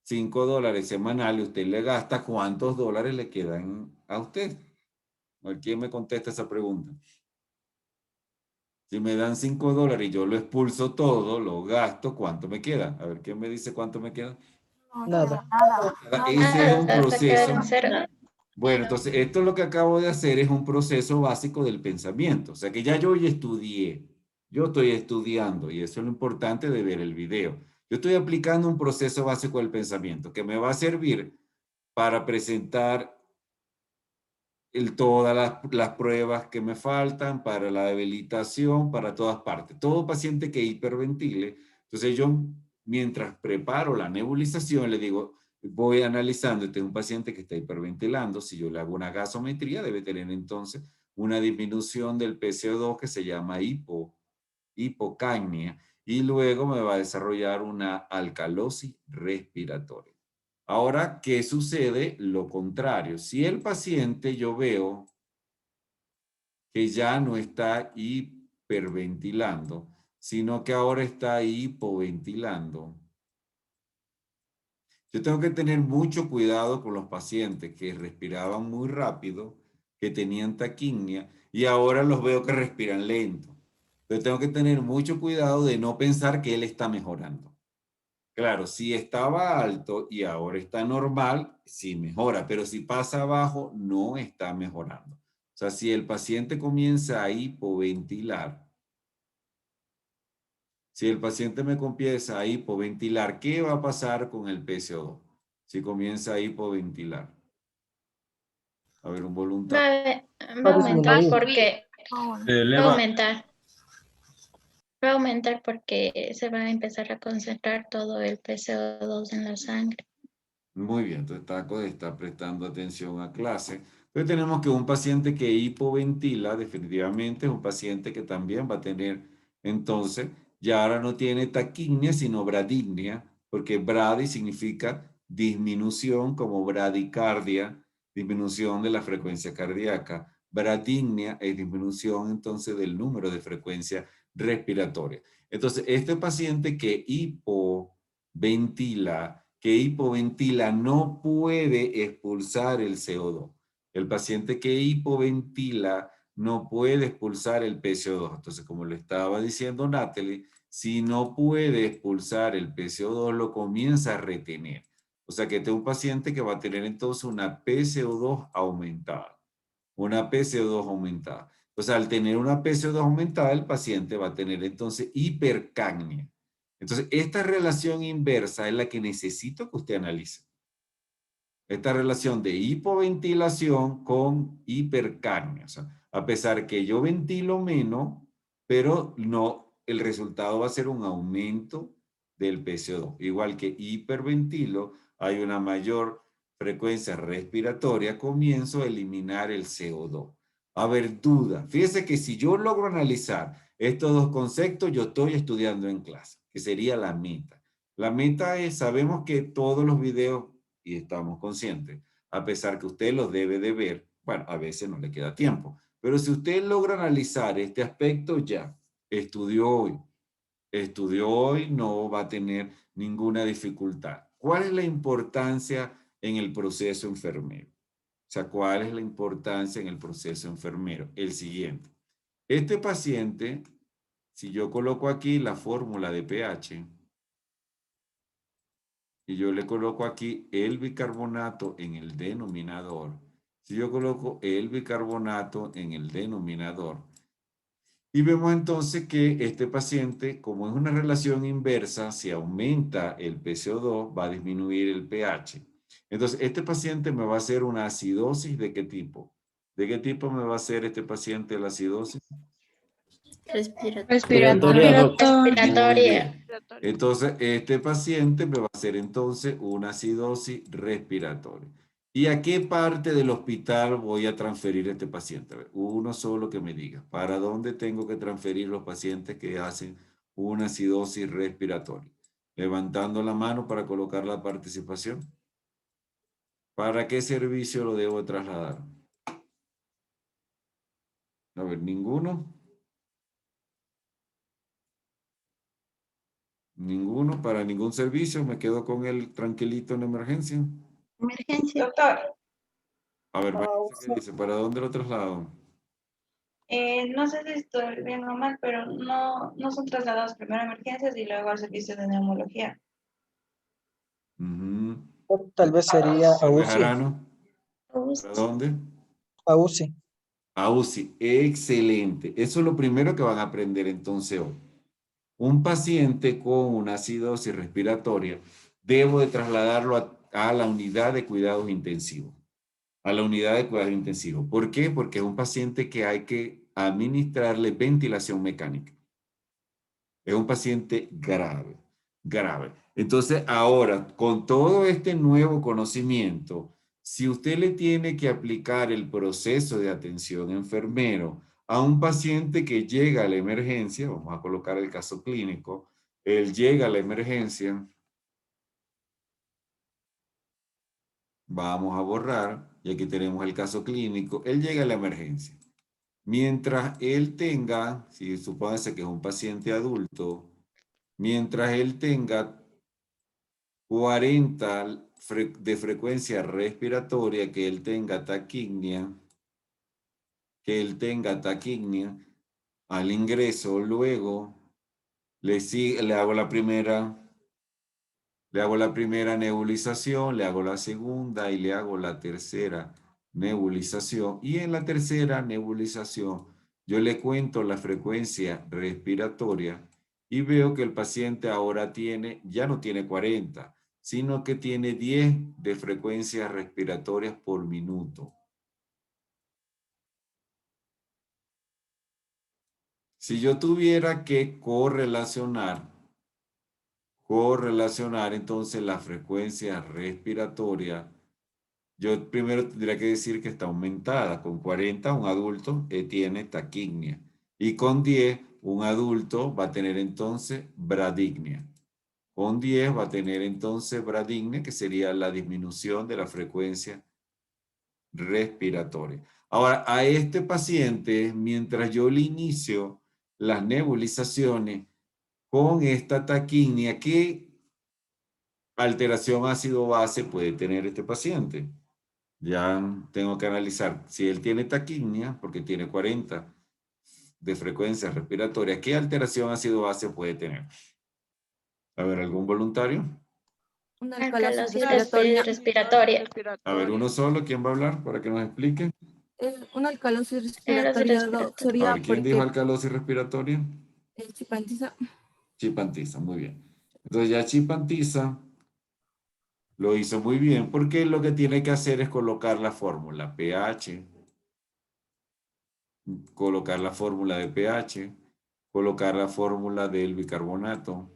$5 semanales, usted le gasta, ¿cuántos dólares le quedan a usted? ¿Quién me contesta esa pregunta? Si me dan $5 y yo lo expulso todo, lo gasto, ¿cuánto me queda? A ver, ¿quién me dice cuánto me queda? Nada. Ese es un Hasta quedar proceso. en cero. Bueno, entonces esto lo que acabo de hacer es un proceso básico del pensamiento. O sea que ya yo ya estudié. Yo estoy estudiando y eso es lo importante de ver el video. Yo estoy aplicando un proceso básico del pensamiento que me va a servir para presentar todas las pruebas que me faltan para la debilitación, para todas partes. Todo paciente que hiperventile, entonces yo mientras preparo la nebulización le digo, voy analizando, este es un paciente que está hiperventilando, si yo le hago una gasometría debe tener entonces una disminución del PCO2 que se llama hipocapnia, y luego me va a desarrollar una alcalosis respiratoria. Ahora, ¿qué sucede? Lo contrario. Si el paciente yo veo que ya no está hiperventilando, sino que ahora está hipoventilando, yo tengo que tener mucho cuidado con los pacientes que respiraban muy rápido, que tenían taquimia, y ahora los veo que respiran lento. Entonces tengo que tener mucho cuidado de no pensar que él está mejorando. Claro, si estaba alto y ahora está normal, sí mejora, pero si pasa abajo, no está mejorando. O sea, si el paciente comienza a hipoventilar, si el paciente me comienza a hipoventilar, ¿qué va a pasar con el PCO2? Si comienza a hipoventilar. A ver, un voluntario. Va a aumentar porque Se va a eleva. aumentar. Va a aumentar porque se va a empezar a concentrar todo el PCO2 en la sangre. Muy bien, entonces Taco está prestando atención a clase. Entonces tenemos que un paciente que hipoventila definitivamente es un paciente que también va a tener, entonces, ya ahora no tiene taquimia, sino bradypnia, porque brady significa disminución como bradicardia, disminución de la frecuencia cardíaca. Bradypnia es disminución entonces del número de frecuencia respiratoria. Entonces, este paciente que hipoventila no puede expulsar el CO2. El paciente que hipoventila no puede expulsar el PCO2. Entonces, como le estaba diciendo Natalie, si no puede expulsar el PCO2, lo comienza a retener. O sea que este es un paciente que va a tener entonces una PCO2 aumentada. Una PCO2 aumentada. Entonces, al tener una PCO2 aumentada, el paciente va a tener entonces hipercapnia. Entonces, esta relación inversa es la que necesito que usted analice. Esta relación de hipoventilación con hipercapnia. O sea, a pesar que yo ventilo menos, pero no, el resultado va a ser un aumento del PCO2. Igual que hiperventilo, hay una mayor frecuencia respiratoria, comienzo a eliminar el CO2. A ver, duda. Fíjese que si yo logro analizar estos dos conceptos, yo estoy estudiando en clase, que sería la meta. La meta es, sabemos que todos los videos, y estamos conscientes, a pesar que usted los debe de ver, bueno, a veces no le queda tiempo, pero si usted logra analizar este aspecto, ya, estudió hoy, no va a tener ninguna dificultad. ¿Cuál es la importancia en el proceso enfermero? O sea, ¿cuál es la importancia en el proceso enfermero? El siguiente. Este paciente, si yo coloco aquí la fórmula de pH, y yo le coloco aquí el bicarbonato en el denominador, si yo coloco el bicarbonato en el denominador, y vemos entonces que este paciente, como es una relación inversa, si aumenta el PCO2, va a disminuir el pH. Entonces, este paciente me va a hacer una acidosis ¿de qué tipo? ¿De qué tipo me va a hacer este paciente la acidosis? Respiratoria. Muy bien. Entonces, este paciente me va a hacer entonces una acidosis respiratoria. ¿Y a qué parte del hospital voy a transferir a este paciente? A ver, uno solo que me diga. ¿Para dónde tengo que transferir los pacientes que hacen una acidosis respiratoria? Levantando la mano para colocar la participación. ¿Para qué servicio lo debo trasladar? A ver, ninguno. Ninguno, para ningún servicio. Me quedo con el tranquilito en emergencia. Emergencia. Doctor, A ver, Vanessa, ¿qué dice? ¿Para dónde lo traslado? no sé si estoy bien o mal, pero no son trasladados primero a emergencias y luego al servicio de neumología. Tal vez sería a UCI. Bejarano, ¿para dónde? A UCI. A UCI, excelente. Eso es lo primero que van a aprender entonces hoy. Un paciente con una acidosis respiratoria, debo de trasladarlo a la unidad de cuidados intensivos. A la unidad de cuidados intensivos. ¿Por qué? Porque es un paciente que hay que administrarle ventilación mecánica. Es un paciente grave, grave. Entonces, ahora, con todo este nuevo conocimiento, si usted le tiene que aplicar el proceso de atención enfermero a un paciente que llega a la emergencia, vamos a colocar el caso clínico, él llega a la emergencia, vamos a borrar, y aquí tenemos el caso clínico, él llega a la emergencia. Mientras él tenga, si supóngase que es un paciente adulto, mientras él tenga 40 de frecuencia respiratoria, que él tenga taquipnea, al ingreso, luego le hago la primera nebulización, le hago la segunda y le hago la tercera nebulización. Y en la tercera nebulización yo le cuento la frecuencia respiratoria y veo que el paciente ahora ya no tiene 40, sino que tiene 10 de frecuencias respiratorias por minuto. Si yo tuviera que correlacionar entonces la frecuencia respiratoria, yo primero tendría que decir que está aumentada. Con 40 un adulto tiene taquipnea y con 10 un adulto va a tener entonces bradypnea. Con 10 va a tener entonces bradypnea, que sería la disminución de la frecuencia respiratoria. Ahora, a este paciente, mientras yo le inicio las nebulizaciones con esta taquipnea, ¿qué alteración ácido-base puede tener este paciente? Ya tengo que analizar si él tiene taquipnea, porque tiene 40 de frecuencia respiratoria, ¿qué alteración ácido-base puede tener? A ver, ¿algún voluntario? Una Alcalosis respiratoria. respiratoria. A ver, uno solo, ¿quién va a hablar para que nos explique? Una alcalosis respiratoria. respiratoria A sería ver, ¿quién dijo porque alcalosis respiratoria? chipantiza. Chipantiza, muy bien. Entonces ya chipantiza lo hizo muy bien, porque lo que tiene que hacer es colocar la fórmula pH, colocar la fórmula de pH, colocar la fórmula del bicarbonato,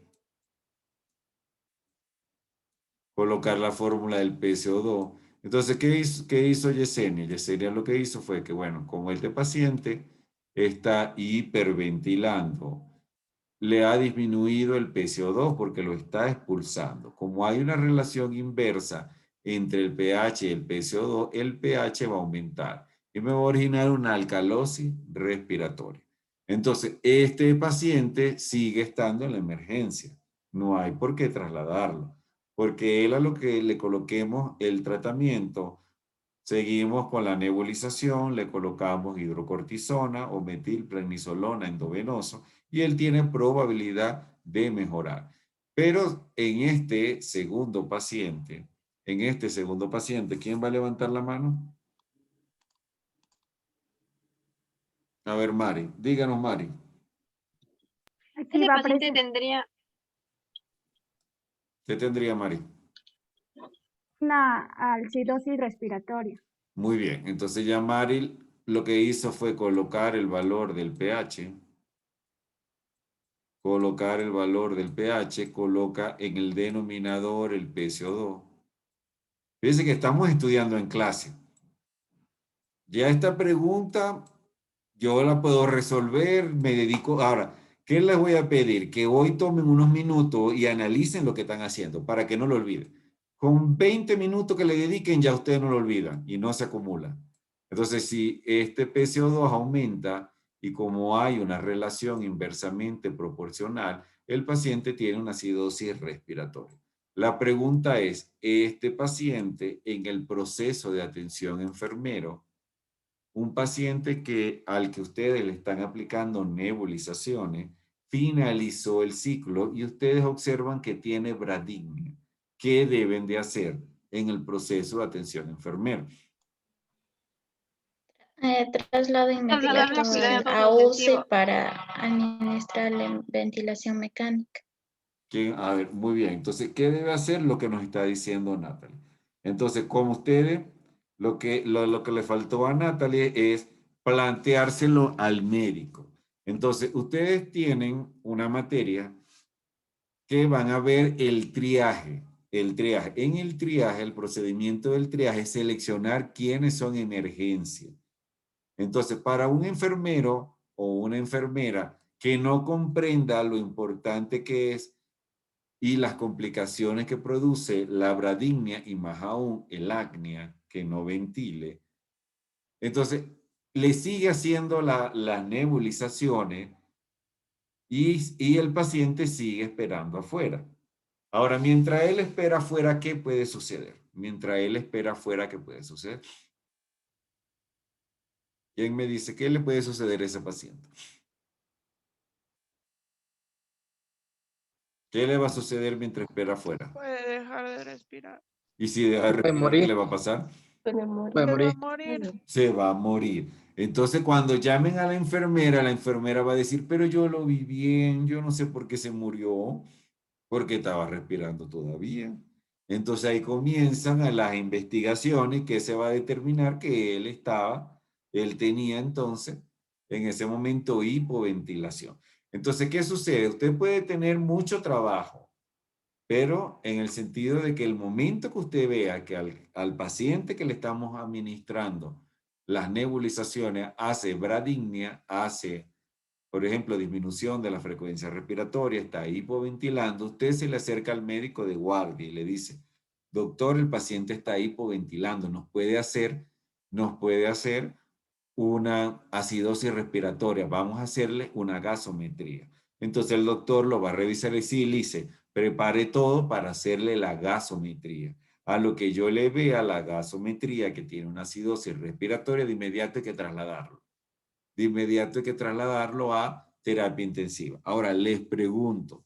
colocar la fórmula del PCO2. Entonces, ¿qué hizo Yesenia? Yesenia lo que hizo fue que, bueno, como este paciente está hiperventilando, le ha disminuido el PCO2 porque lo está expulsando. Como hay una relación inversa entre el pH y el PCO2, el pH va a aumentar y me va a originar una alcalosis respiratoria. Entonces, este paciente sigue estando en la emergencia. No hay por qué trasladarlo, porque él, a lo que le coloquemos el tratamiento, seguimos con la nebulización, le colocamos hidrocortisona o metilprednisolona endovenoso y él tiene probabilidad de mejorar. Pero en este segundo paciente, ¿quién va a levantar la mano? A ver, Mari, díganos, Mari. Este paciente tendría ¿Qué tendría, Mari? una acidosis respiratoria. Muy bien, entonces ya Mari lo que hizo fue colocar el valor del pH, coloca en el denominador el PCO2. Fíjense que estamos estudiando en clase. Ya esta pregunta yo la puedo resolver, me dedico. Ahora, ¿qué les voy a pedir? Que hoy tomen unos minutos y analicen lo que están haciendo para que no lo olviden. Con 20 minutos que le dediquen ya ustedes no lo olvidan y no se acumula. Entonces, si este PCO2 aumenta y como hay una relación inversamente proporcional, el paciente tiene una acidosis respiratoria. La pregunta es, este paciente en el proceso de atención enfermero, un paciente al que ustedes le están aplicando nebulizaciones, finalizó el ciclo y ustedes observan que tiene bradypnea. ¿Qué deben de hacer en el proceso de atención enfermera? Traslado inmediato a UCI para administrar la ventilación mecánica. A ver, muy bien. Entonces, ¿qué debe hacer? Lo que nos está diciendo Natalie. Entonces, como ustedes, lo que le faltó a Natalie es planteárselo al médico. Entonces, ustedes tienen una materia que van a ver el triaje. el triaje. En el triaje, el procedimiento del triaje es seleccionar quiénes son emergencia. Entonces, para un enfermero o una enfermera que no comprenda lo importante que es y las complicaciones que produce la bradignia y más aún el apnea, que no ventile, entonces le sigue haciendo las nebulizaciones y el paciente sigue esperando afuera. Ahora, mientras él espera afuera, ¿qué puede suceder? Mientras él espera afuera, ¿qué puede suceder? ¿Quién me dice qué le puede suceder a ese paciente? ¿Qué le va a suceder mientras espera afuera? Puede dejar de respirar. ¿Y si deja de respirar, qué le va a pasar? Puede morir. Se va a morir. Se va a morir. Entonces, cuando llamen a la enfermera va a decir, pero yo lo vi bien, yo no sé por qué se murió, porque estaba respirando todavía. Entonces ahí comienzan a las investigaciones que se va a determinar que él tenía entonces, en ese momento, hipoventilación. Entonces, ¿qué sucede? Usted puede tener mucho trabajo, pero en el sentido de que el momento que usted vea que al paciente que le estamos administrando las nebulizaciones hace bradignia, hace, por ejemplo, disminución de la frecuencia respiratoria, está hipoventilando, usted se le acerca al médico de guardia y le dice, doctor, el paciente está hipoventilando, nos puede hacer una acidosis respiratoria, vamos a hacerle una gasometría. Entonces el doctor lo va a revisar y sí, le dice, prepare todo para hacerle la gasometría. A lo que yo le vea la gasometría que tiene una acidosis respiratoria, de inmediato hay que trasladarlo. De inmediato hay que trasladarlo a terapia intensiva. Ahora, les pregunto,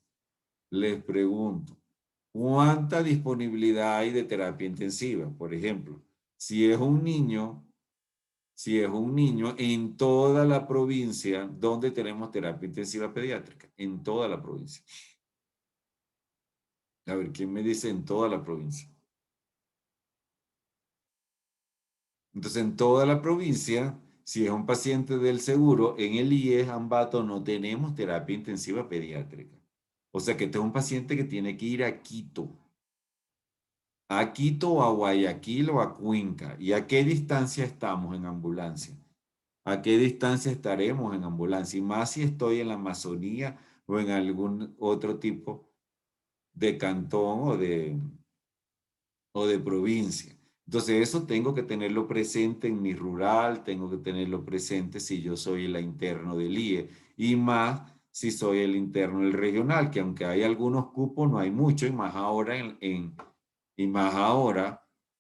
¿cuánta disponibilidad hay de terapia intensiva? Por ejemplo, si es un niño en toda la provincia, ¿dónde tenemos terapia intensiva pediátrica? En toda la provincia. A ver, ¿quién me dice en toda la provincia? Entonces, en toda la provincia, si es un paciente del seguro, en el IES Ambato no tenemos terapia intensiva pediátrica. O sea que este es un paciente que tiene que ir a Quito. A Quito o a Guayaquil o a Cuenca. ¿Y a qué distancia estamos en ambulancia? ¿A qué distancia estaremos en ambulancia? Y más si estoy en la Amazonía o en algún otro tipo de cantón o de provincia. Entonces eso tengo que tenerlo presente en mi rural, tengo que tenerlo presente si yo soy el interno del IE y más si soy el interno del regional, que aunque hay algunos cupos, no hay mucho, y más ahora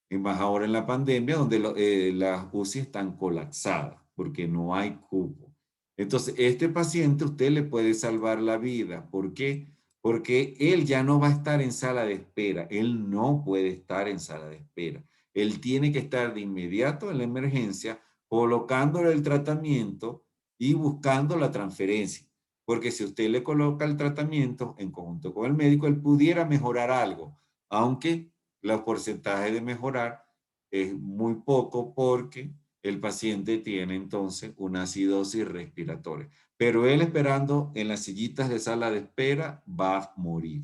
en la pandemia donde las UCI están colapsadas porque no hay cupo. Entonces, este paciente usted le puede salvar la vida. ¿Por qué? Porque él ya no va a estar en sala de espera. Él no puede estar en sala de espera. Él tiene que estar de inmediato en la emergencia, colocándole el tratamiento y buscando la transferencia. Porque si usted le coloca el tratamiento en conjunto con el médico, él pudiera mejorar algo, aunque los porcentajes de mejorar es muy poco porque el paciente tiene entonces una acidosis respiratoria. Pero él esperando en las sillitas de sala de espera va a morir.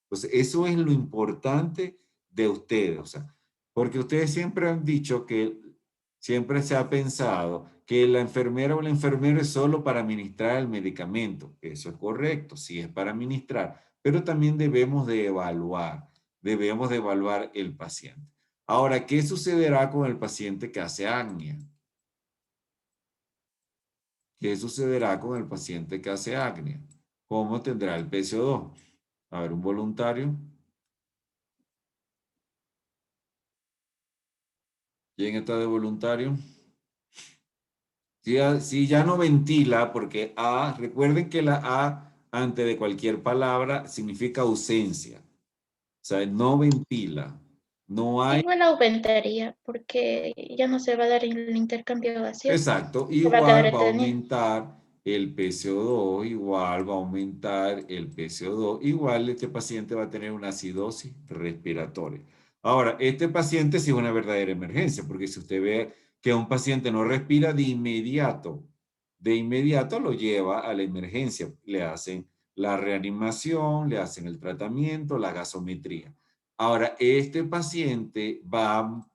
Entonces, eso es lo importante de ustedes. O sea, porque ustedes siempre han dicho que siempre se ha pensado que la enfermera o el enfermero es solo para administrar el medicamento. Eso es correcto, sí es para administrar, pero también debemos de evaluar el paciente. Ahora, ¿qué sucederá con el paciente que hace apnea? ¿Qué sucederá con el paciente que hace apnea? ¿Cómo tendrá el PCO2? A ver, un voluntario. ¿Quién está de voluntario? Si ya no ventila, porque A, recuerden que la A antes de cualquier palabra significa ausencia. O sea, no ventila. No hay... Igual aumentaría, porque ya no se va a dar el intercambio gaseoso. Exacto. Se va a quedar Igual va a retenido. aumentar el PCO2, igual va a aumentar el PCO2, igual este paciente va a tener una acidosis respiratoria. Ahora, este paciente sí es una verdadera emergencia, porque si usted ve que un paciente no respira de inmediato lo lleva a la emergencia. Le hacen la reanimación, le hacen el tratamiento, la gasometría. Ahora, este paciente va a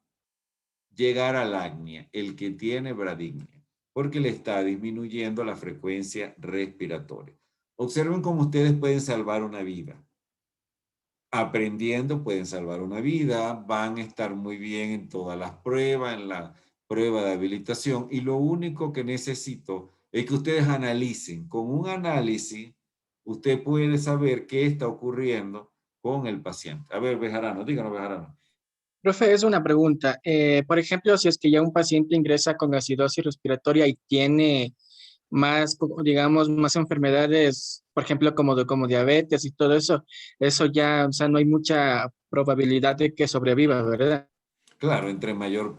llegar a la apnea, el que tiene bradypnea, porque le está disminuyendo la frecuencia respiratoria. Observen cómo ustedes pueden salvar una vida. Aprendiendo pueden salvar una vida, van a estar muy bien en todas las pruebas, en la prueba de habilitación, y lo único que necesito es que ustedes analicen. Con un análisis, usted puede saber qué está ocurriendo con el paciente. A ver, Bejarano, díganos, Bejarano. Profe, es una pregunta. Por ejemplo, si es que ya un paciente ingresa con acidosis respiratoria y tiene más, digamos, más enfermedades, por ejemplo, como diabetes y todo eso, eso ya, o sea, no hay mucha probabilidad de que sobreviva, ¿verdad? Claro, entre mayor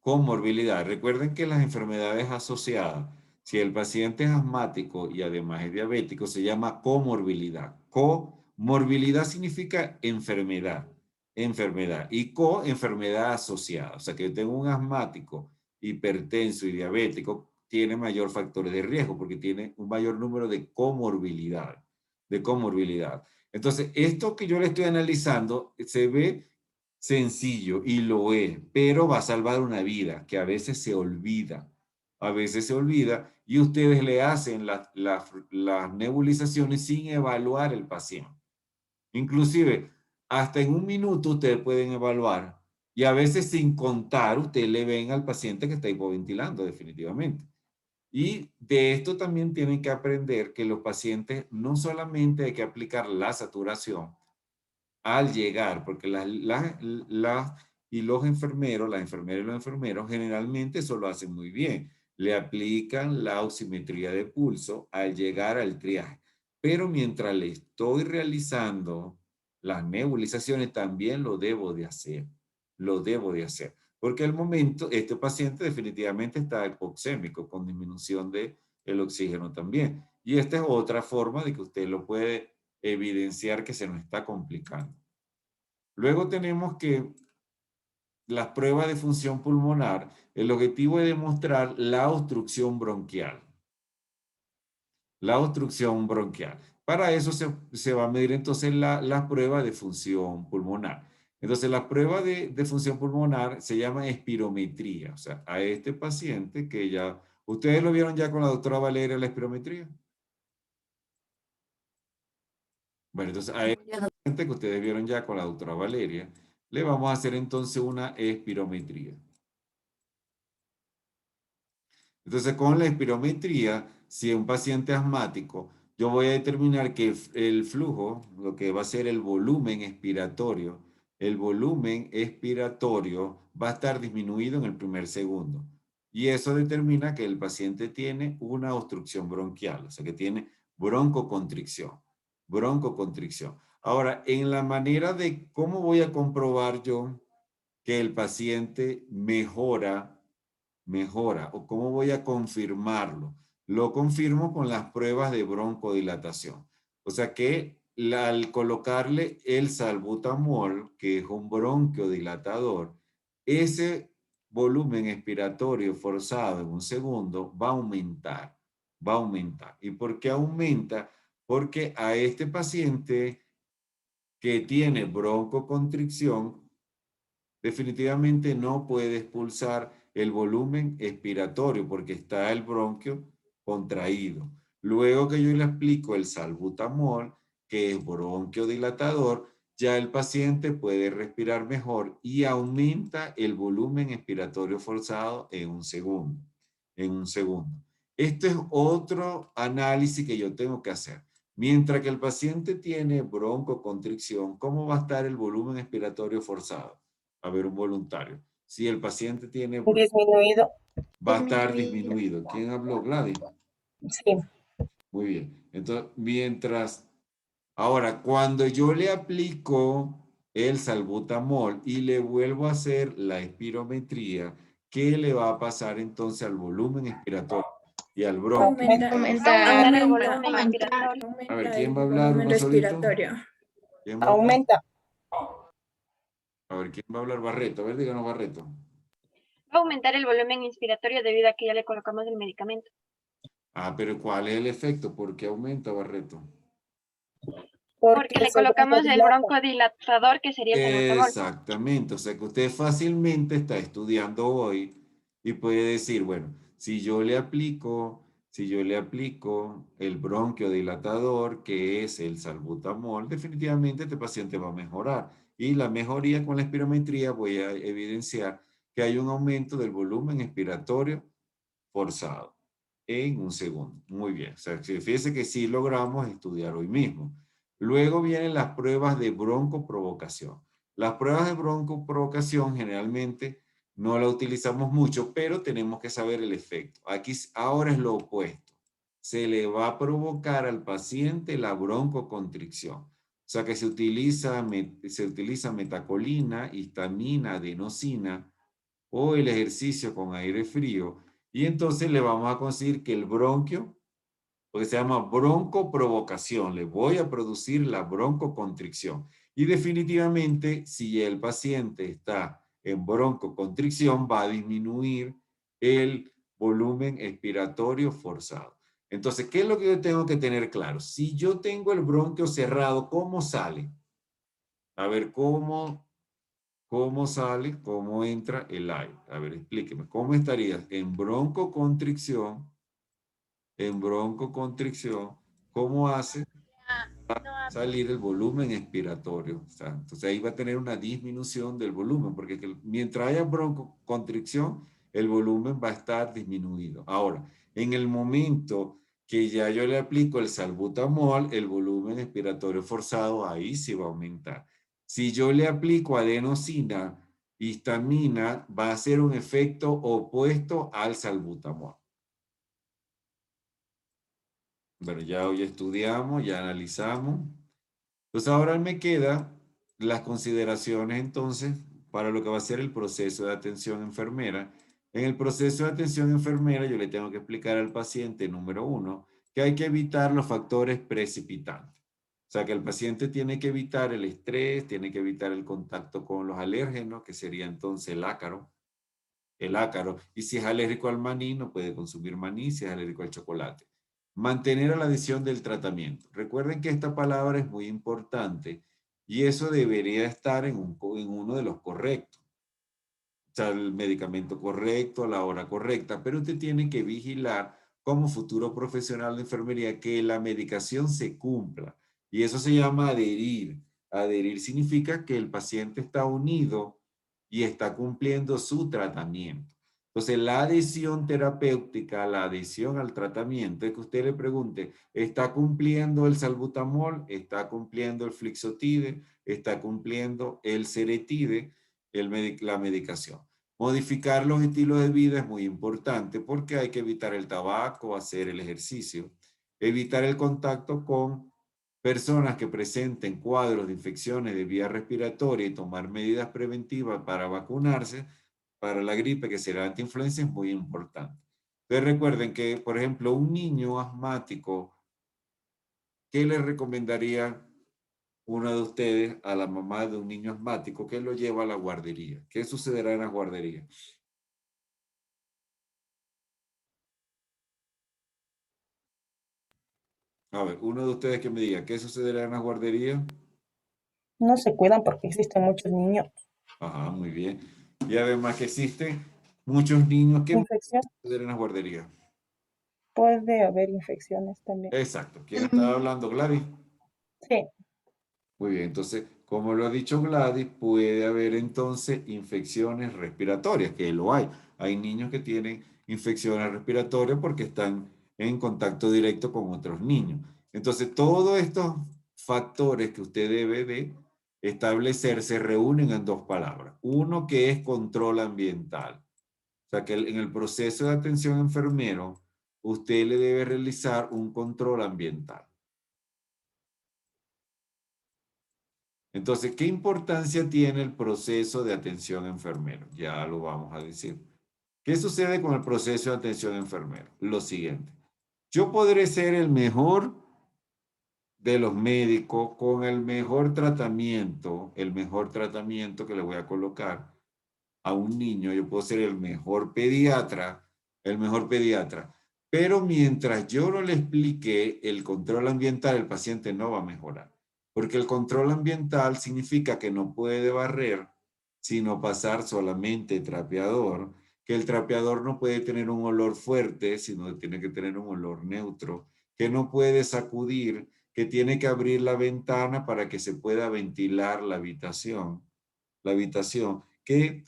comorbilidad. Recuerden que las enfermedades asociadas, si el paciente es asmático y además es diabético, se llama comorbilidad. Comorbilidad significa enfermedad, y enfermedad asociada. O sea, que yo tengo un asmático, hipertenso y diabético, tiene mayor factores de riesgo porque tiene un mayor número de comorbilidad, Entonces, esto que yo le estoy analizando se ve sencillo y lo es, pero va a salvar una vida que a veces se olvida. Y ustedes le hacen las nebulizaciones sin evaluar el paciente. Inclusive, hasta en un minuto ustedes pueden evaluar y a veces sin contar, ustedes le ven al paciente que está hipoventilando definitivamente. Y de esto también tienen que aprender que los pacientes no solamente hay que aplicar la saturación, al llegar, porque las enfermeras y los enfermeros generalmente eso lo hacen muy bien. Le aplican la oximetría de pulso al llegar al triaje. Pero mientras le estoy realizando las nebulizaciones, también lo debo de hacer. Porque al momento, este paciente definitivamente está hipoxémico, con disminución del oxígeno también. Y esta es otra forma de que usted lo puede evidenciar que se nos está complicando. Luego tenemos que las pruebas de función pulmonar, el objetivo es demostrar la obstrucción bronquial. Para eso se va a medir entonces la prueba de función pulmonar. Entonces la prueba de función pulmonar se llama espirometría. O sea, a este paciente que ya... ¿Ustedes lo vieron ya con la doctora Valeria la espirometría? Bueno, entonces a este paciente que ustedes vieron ya con la doctora Valeria, le vamos a hacer entonces una espirometría. Entonces, con la espirometría, si es un paciente asmático, yo voy a determinar que el flujo, lo que va a ser el volumen expiratorio va a estar disminuido en el primer segundo. Y eso determina que el paciente tiene una obstrucción bronquial, o sea que tiene broncoconstricción. Ahora, en la manera de cómo voy a comprobar yo que el paciente mejora o cómo voy a confirmarlo. Lo confirmo con las pruebas de broncodilatación. O sea que al colocarle el salbutamol, que es un bronquiodilatador, ese volumen expiratorio forzado en un segundo va a aumentar. ¿Y por qué aumenta? Porque a este paciente que tiene broncoconstricción, definitivamente no puede expulsar el volumen expiratorio porque está el bronquio contraído. Luego que yo le aplico el salbutamol, que es bronquiodilatador, ya el paciente puede respirar mejor y aumenta el volumen expiratorio forzado en un segundo. Este es otro análisis que yo tengo que hacer. Mientras que el paciente tiene broncoconstricción, ¿cómo va a estar el volumen expiratorio forzado? A ver, un voluntario. Si el paciente tiene... Disminuido. Va a estar disminuido. ¿Quién habló? Gladys. Sí. Muy bien. Entonces, ahora, cuando yo le aplico el salbutamol y le vuelvo a hacer la espirometría, ¿qué le va a pasar entonces al volumen expiratorio y al bronquio? Aumentar el volumen respiratorio. A ver, ¿quién va a hablar uno solito? ¿Quién va a hablar? Aumenta. A ver, ¿quién va a hablar? Barreto. A ver, díganos, Barreto. Va a aumentar el volumen inspiratorio debido a que ya le colocamos el medicamento. Ah, pero ¿cuál es el efecto? ¿Por qué aumenta, Barreto? Porque le se colocamos el dilata. broncodilatador, que sería el salbutamol. Exactamente, o sea que usted fácilmente está estudiando hoy y puede decir, bueno, si yo le aplico el bronquiodilatador, que es el salbutamol, definitivamente este paciente va a mejorar. Y la mejoría con la espirometría voy a evidenciar que hay un aumento del volumen expiratorio forzado en un segundo. Muy bien, o sea, fíjese que sí logramos estudiar hoy mismo. Luego vienen las pruebas de broncoprovocación. Las pruebas de broncoprovocación generalmente no las utilizamos mucho, pero tenemos que saber el efecto. Aquí ahora es lo opuesto. Se le va a provocar al paciente la broncoconstricción. O sea que se utiliza metacolina, histamina, adenosina o el ejercicio con aire frío. Y entonces le vamos a conseguir que el bronquio, porque se llama broncoprovocación, le voy a producir la broncoconstricción. Y definitivamente, si el paciente está en broncoconstricción, va a disminuir el volumen expiratorio forzado. Entonces, ¿qué es lo que yo tengo que tener claro? Si yo tengo el bronquio cerrado, ¿cómo sale? A ver, ¿cómo sale? ¿Cómo entra el aire? A ver, explíqueme. ¿Cómo estarías en broncoconstricción? En broncoconstricción, ¿cómo hace salir el volumen expiratorio? O sea, entonces ahí va a tener una disminución del volumen, porque mientras haya broncoconstricción, el volumen va a estar disminuido. Ahora, en el momento que ya yo le aplico el salbutamol, el volumen expiratorio forzado ahí sí va a aumentar. Si yo le aplico adenosina, histamina, va a hacer un efecto opuesto al salbutamol. Bueno, ya hoy estudiamos, ya analizamos. Entonces ahora me quedan las consideraciones entonces para lo que va a ser el proceso de atención enfermera. En el proceso de atención enfermera yo le tengo que explicar al paciente, número 1, que hay que evitar los factores precipitantes. O sea que el paciente tiene que evitar el estrés, tiene que evitar el contacto con los alérgenos, que sería entonces el ácaro. Y si es alérgico al maní, no puede consumir maní, si es alérgico al chocolate. Mantener a la adhesión del tratamiento. Recuerden que esta palabra es muy importante y eso debería estar en uno de los correctos. O sea, el medicamento correcto, a la hora correcta, pero usted tiene que vigilar como futuro profesional de enfermería que la medicación se cumpla. Y eso se llama adherir. Adherir significa que el paciente está unido y está cumpliendo su tratamiento. Entonces, la adhesión terapéutica, la adhesión al tratamiento, es que usted le pregunte, ¿está cumpliendo el salbutamol? ¿Está cumpliendo el flixotide? ¿Está cumpliendo el ceretide? La medicación. Modificar los estilos de vida es muy importante porque hay que evitar el tabaco, hacer el ejercicio, evitar el contacto con personas que presenten cuadros de infecciones de vía respiratoria y tomar medidas preventivas para vacunarse para la gripe, que será antiinfluenza, es muy importante. Entonces recuerden que, por ejemplo, un niño asmático, ¿qué le recomendaría uno de ustedes a la mamá de un niño asmático que lo lleva a la guardería? ¿Qué sucederá en la guardería? A ver, uno de ustedes que me diga, ¿qué sucederá en la guardería? No se cuidan porque existen muchos niños. Ajá, muy bien. Y además que existen muchos niños que Infección. sucederá en la guardería. Puede haber infecciones también. Exacto. ¿Quién estaba hablando, Gladys? Sí. Muy bien, entonces, como lo ha dicho Gladys, puede haber entonces infecciones respiratorias, que lo hay. Hay niños que tienen infecciones respiratorias porque están en contacto directo con otros niños. Entonces, todos estos factores que usted debe de establecer se reúnen en dos palabras. Uno que es control ambiental. O sea, que en el proceso de atención enfermero, usted le debe realizar un control ambiental. Entonces, ¿qué importancia tiene el proceso de atención enfermero? Ya lo vamos a decir. ¿Qué sucede con el proceso de atención enfermero? Lo siguiente. Yo podré ser el mejor de los médicos con el mejor tratamiento que le voy a colocar a un niño. Yo puedo ser el mejor pediatra, pero mientras yo no le explique el control ambiental, el paciente no va a mejorar. Porque el control ambiental significa que no puede barrer, sino pasar solamente trapeador, que el trapeador no puede tener un olor fuerte, sino tiene que tener un olor neutro, que no puede sacudir, que tiene que abrir la ventana para que se pueda ventilar la habitación, que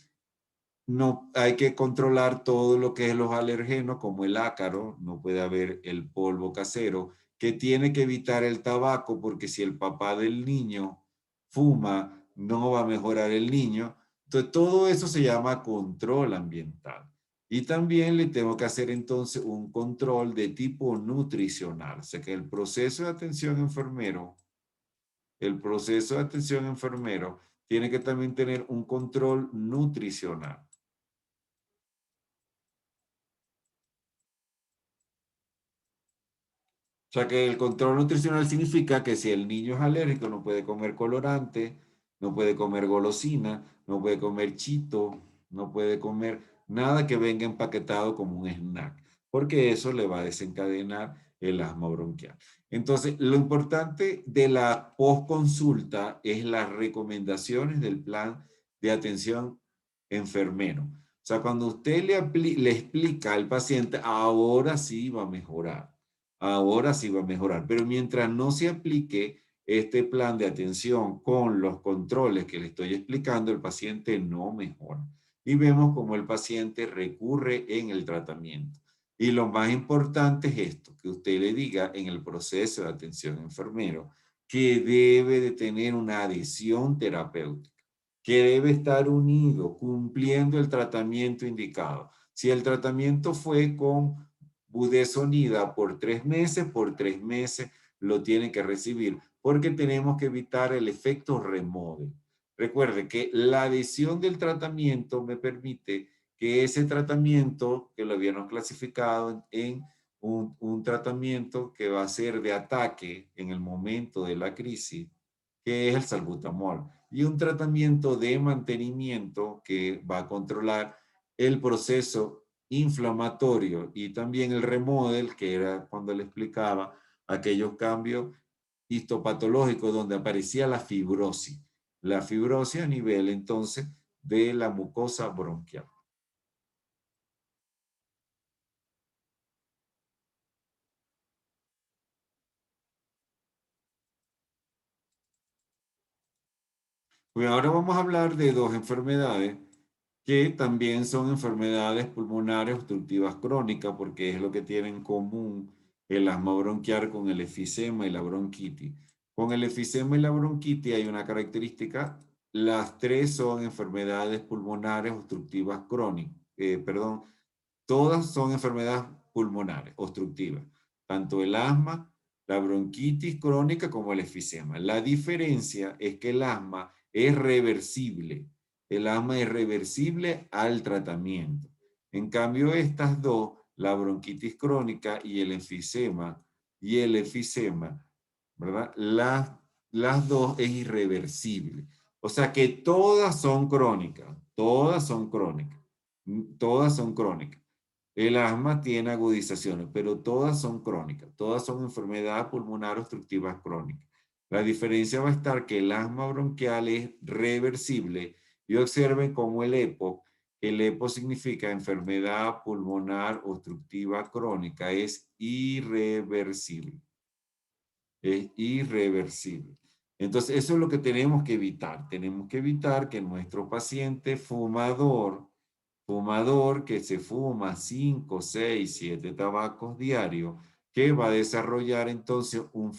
no hay que controlar todo lo que es los alergenos, como el ácaro, no puede haber el polvo casero, que tiene que evitar el tabaco, porque si el papá del niño fuma, no va a mejorar el niño. Entonces, todo eso se llama control ambiental. Y también le tengo que hacer entonces un control de tipo nutricional. O sea que el proceso de atención enfermero, tiene que también tener un control nutricional. O sea que el control nutricional significa que si el niño es alérgico no puede comer colorante, no puede comer golosina, no puede comer chito, no puede comer nada que venga empaquetado como un snack, porque eso le va a desencadenar el asma bronquial. Entonces, lo importante de la postconsulta es las recomendaciones del plan de atención enfermero. O sea, cuando usted le explica al paciente, ahora sí va a mejorar. Ahora sí va a mejorar, pero mientras no se aplique este plan de atención con los controles que le estoy explicando, el paciente no mejora. Y vemos cómo el paciente recurre en el tratamiento. Y lo más importante es esto, que usted le diga en el proceso de atención enfermero que debe de tener una adhesión terapéutica, que debe estar unido, cumpliendo el tratamiento indicado. Si el tratamiento fue con budesonida por 3 meses lo tiene que recibir, porque tenemos que evitar el efecto remote. Recuerde que la adhesión del tratamiento me permite que ese tratamiento, que lo habíamos clasificado en un tratamiento que va a ser de ataque en el momento de la crisis, que es el salbutamol, y un tratamiento de mantenimiento que va a controlar el proceso inflamatorio y también el remodel, que era cuando le explicaba aquellos cambios histopatológicos donde aparecía la fibrosis a nivel entonces de la mucosa bronquial. Pues ahora vamos a hablar de dos enfermedades que también son enfermedades pulmonares obstructivas crónicas, porque es lo que tienen en común el asma bronquial con el efisema y la bronquitis. Con el efisema y la bronquitis hay una característica: las tres son enfermedades pulmonares obstructivas crónicas, todas son enfermedades pulmonares obstructivas, tanto el asma, la bronquitis crónica como el efisema. La diferencia es que el asma es reversible. El asma es reversible al tratamiento. En cambio, estas dos, la bronquitis crónica y el efisema, ¿verdad? Las dos es irreversible. O sea que todas son crónicas, todas son crónicas. El asma tiene agudizaciones, pero todas son crónicas, todas son enfermedades pulmonares obstructivas crónicas. La diferencia va a estar que el asma bronquial es reversible, y observen cómo el EPO significa enfermedad pulmonar obstructiva crónica, es irreversible. Es irreversible. Entonces, eso es lo que tenemos que evitar. Tenemos que evitar que nuestro paciente fumador que se fuma 5, 6, 7 tabacos diarios, que va a desarrollar entonces un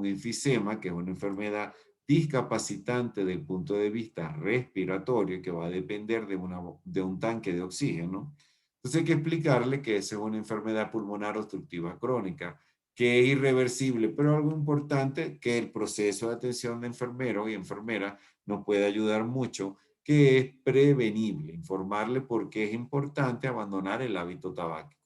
enfisema, que es una enfermedad discapacitante del punto de vista respiratorio, que va a depender de un tanque de oxígeno. Entonces hay que explicarle que esa es una enfermedad pulmonar obstructiva crónica, que es irreversible, pero algo importante que el proceso de atención de enfermero y enfermera nos puede ayudar mucho, que es prevenible, informarle por qué es importante abandonar el hábito tabáquico.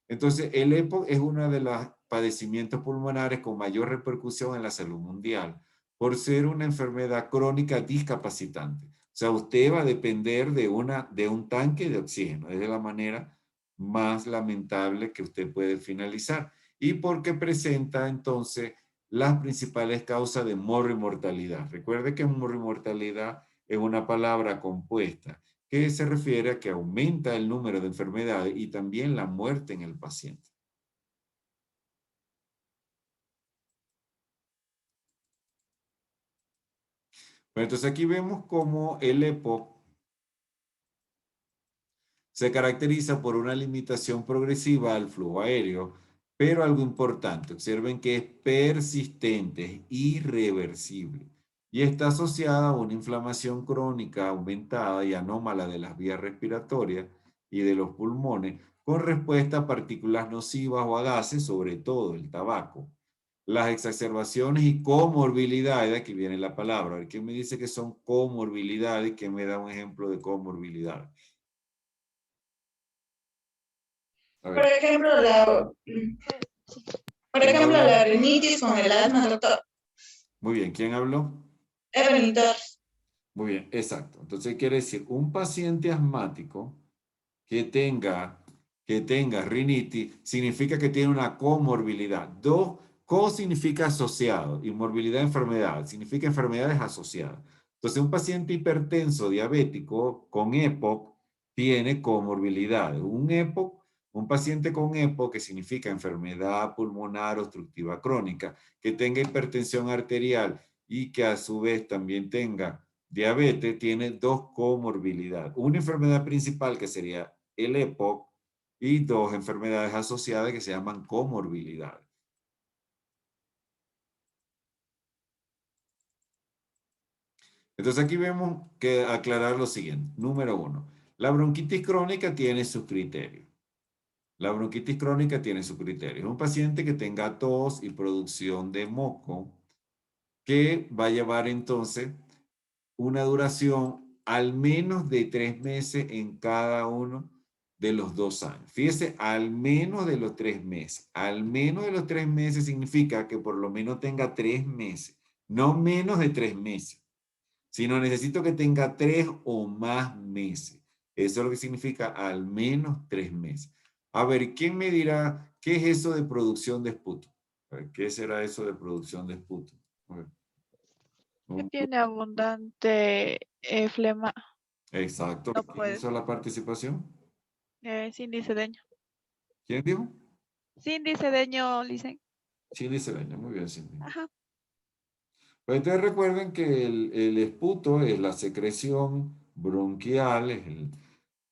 Entonces, el EPOC es uno de los padecimientos pulmonares con mayor repercusión en la salud mundial, por ser una enfermedad crónica discapacitante. O sea, usted va a depender de un tanque de oxígeno, es de la manera más lamentable que usted puede finalizar. Y porque presenta entonces las principales causas de mortalidad. Recuerde que mortalidad es una palabra compuesta que se refiere a que aumenta el número de enfermedades y también la muerte en el paciente. Bueno, entonces aquí vemos cómo el EPOC se caracteriza por una limitación progresiva al flujo aéreo, pero algo importante, observen que es persistente, es irreversible y está asociada a una inflamación crónica aumentada y anómala de las vías respiratorias y de los pulmones con respuesta a partículas nocivas o a gases, sobre todo el tabaco. Las exacerbaciones y comorbilidades, aquí viene la palabra, a ver, ¿quién me dice que son comorbilidades? ¿Quién me da un ejemplo de comorbilidades? Por ejemplo, la rinitis con el asma, doctor. Muy bien, ¿quién habló? Evelyn Torres. Muy bien, exacto. Entonces quiere decir, un paciente asmático que tenga rinitis significa que tiene una comorbilidad. Co significa asociado y morbilidad enfermedad, significa enfermedades asociadas. Entonces un paciente hipertenso diabético con EPOC tiene comorbilidades. Un paciente con EPOC, que significa enfermedad pulmonar obstructiva crónica, que tenga hipertensión arterial y que a su vez también tenga diabetes, tiene dos comorbilidades. Una enfermedad principal que sería el EPOC y dos enfermedades asociadas que se llaman comorbilidades. Entonces aquí vemos que aclarar lo siguiente. Número 1, la bronquitis crónica tiene sus criterios. La bronquitis crónica tiene sus criterios. Un paciente que tenga tos y producción de moco, que va a llevar entonces una duración al menos de 3 meses en cada uno de los 2 años. Fíjese, al menos de los 3 meses. Al menos de los 3 meses significa que por lo menos tenga 3 meses. No menos de 3 meses, sino necesito que tenga 3 o más meses. Eso es lo que significa al menos 3 meses. A ver, ¿quién me dirá qué es eso de producción de esputo? A ver, ¿qué será eso de producción de esputo? A ver. Que tiene abundante flema. Exacto. No ¿Quién puede. hizo la participación? Cindy Cedeño. ¿Quién dijo? Cindy Cedeño, Licen. Cindy Cedeño, muy bien, Cindy. Ajá. Pues entonces recuerden que el esputo es la secreción bronquial,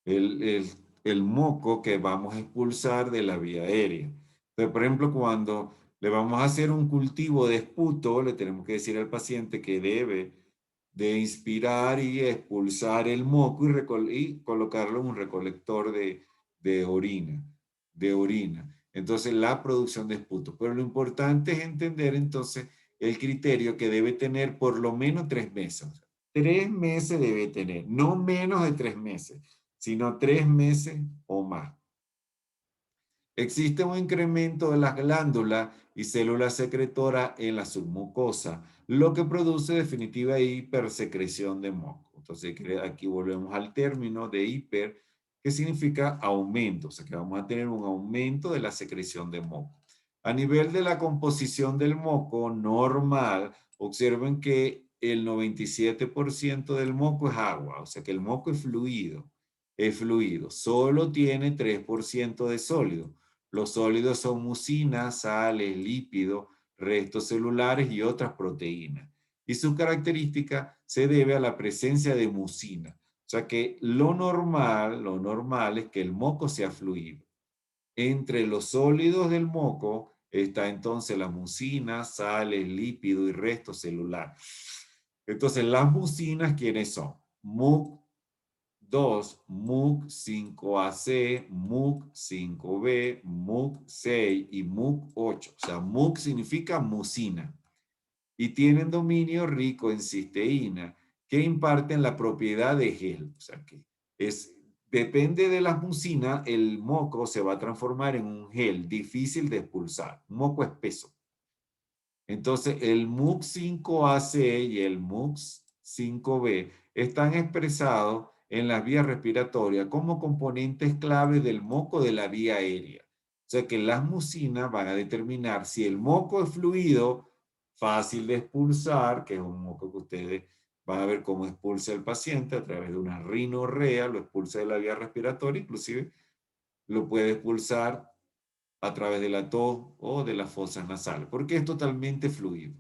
es el moco que vamos a expulsar de la vía aérea. Entonces, por ejemplo, cuando le vamos a hacer un cultivo de esputo, le tenemos que decir al paciente que debe de inspirar y expulsar el moco y colocarlo en un recolector de orina. Entonces, la producción de esputo. Pero lo importante es entender entonces el criterio que debe tener por lo menos 3 meses. 3 meses debe tener, no menos de 3 meses, sino 3 meses o más. Existe un incremento de las glándulas y células secretoras en la submucosa, lo que produce definitiva hipersecreción de moco. Entonces aquí volvemos al término de hiper, que significa aumento, o sea que vamos a tener un aumento de la secreción de moco. A nivel de la composición del moco normal, observen que el 97% del moco es agua, o sea que el moco es fluido, solo tiene 3% de sólido. Los sólidos son mucinas, sales, lípidos, restos celulares y otras proteínas. Y su característica se debe a la presencia de mucina. O sea que lo normal es que el moco sea fluido. Entre los sólidos del moco está entonces la mucina, sales, lípidos y restos celulares. Entonces las mucinas, ¿quiénes son? MUC2, MUC5AC, MUC5B, MUC6 y MUC8. O sea, MUC significa mucina. Y tienen dominio rico en cisteína, que imparten la propiedad de gel. O sea, que depende de las mucinas, el moco se va a transformar en un gel difícil de expulsar. Un moco espeso. Entonces, el MUC5AC y el MUC5B están expresados en las vías respiratorias como componentes clave del moco de la vía aérea. O sea que las mucinas van a determinar si el moco es fluido fácil de expulsar, que es un moco que ustedes van a ver cómo expulsa el paciente a través de una rinorrea, lo expulsa de la vía respiratoria, inclusive lo puede expulsar a través de la tos o de las fosas nasales, porque es totalmente fluido.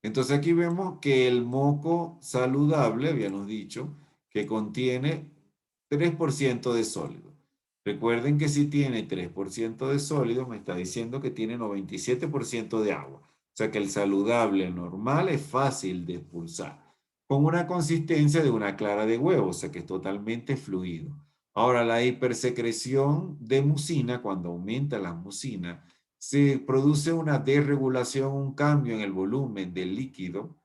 Entonces aquí vemos que el moco saludable, habíamos dicho, que contiene 3% de sólido. Recuerden que si tiene 3% de sólido, me está diciendo que tiene 97% de agua. O sea que el saludable normal es fácil de expulsar, con una consistencia de una clara de huevo, o sea que es totalmente fluido. Ahora, la hipersecreción de mucina, cuando aumenta la mucina, se produce una desregulación, un cambio en el volumen del líquido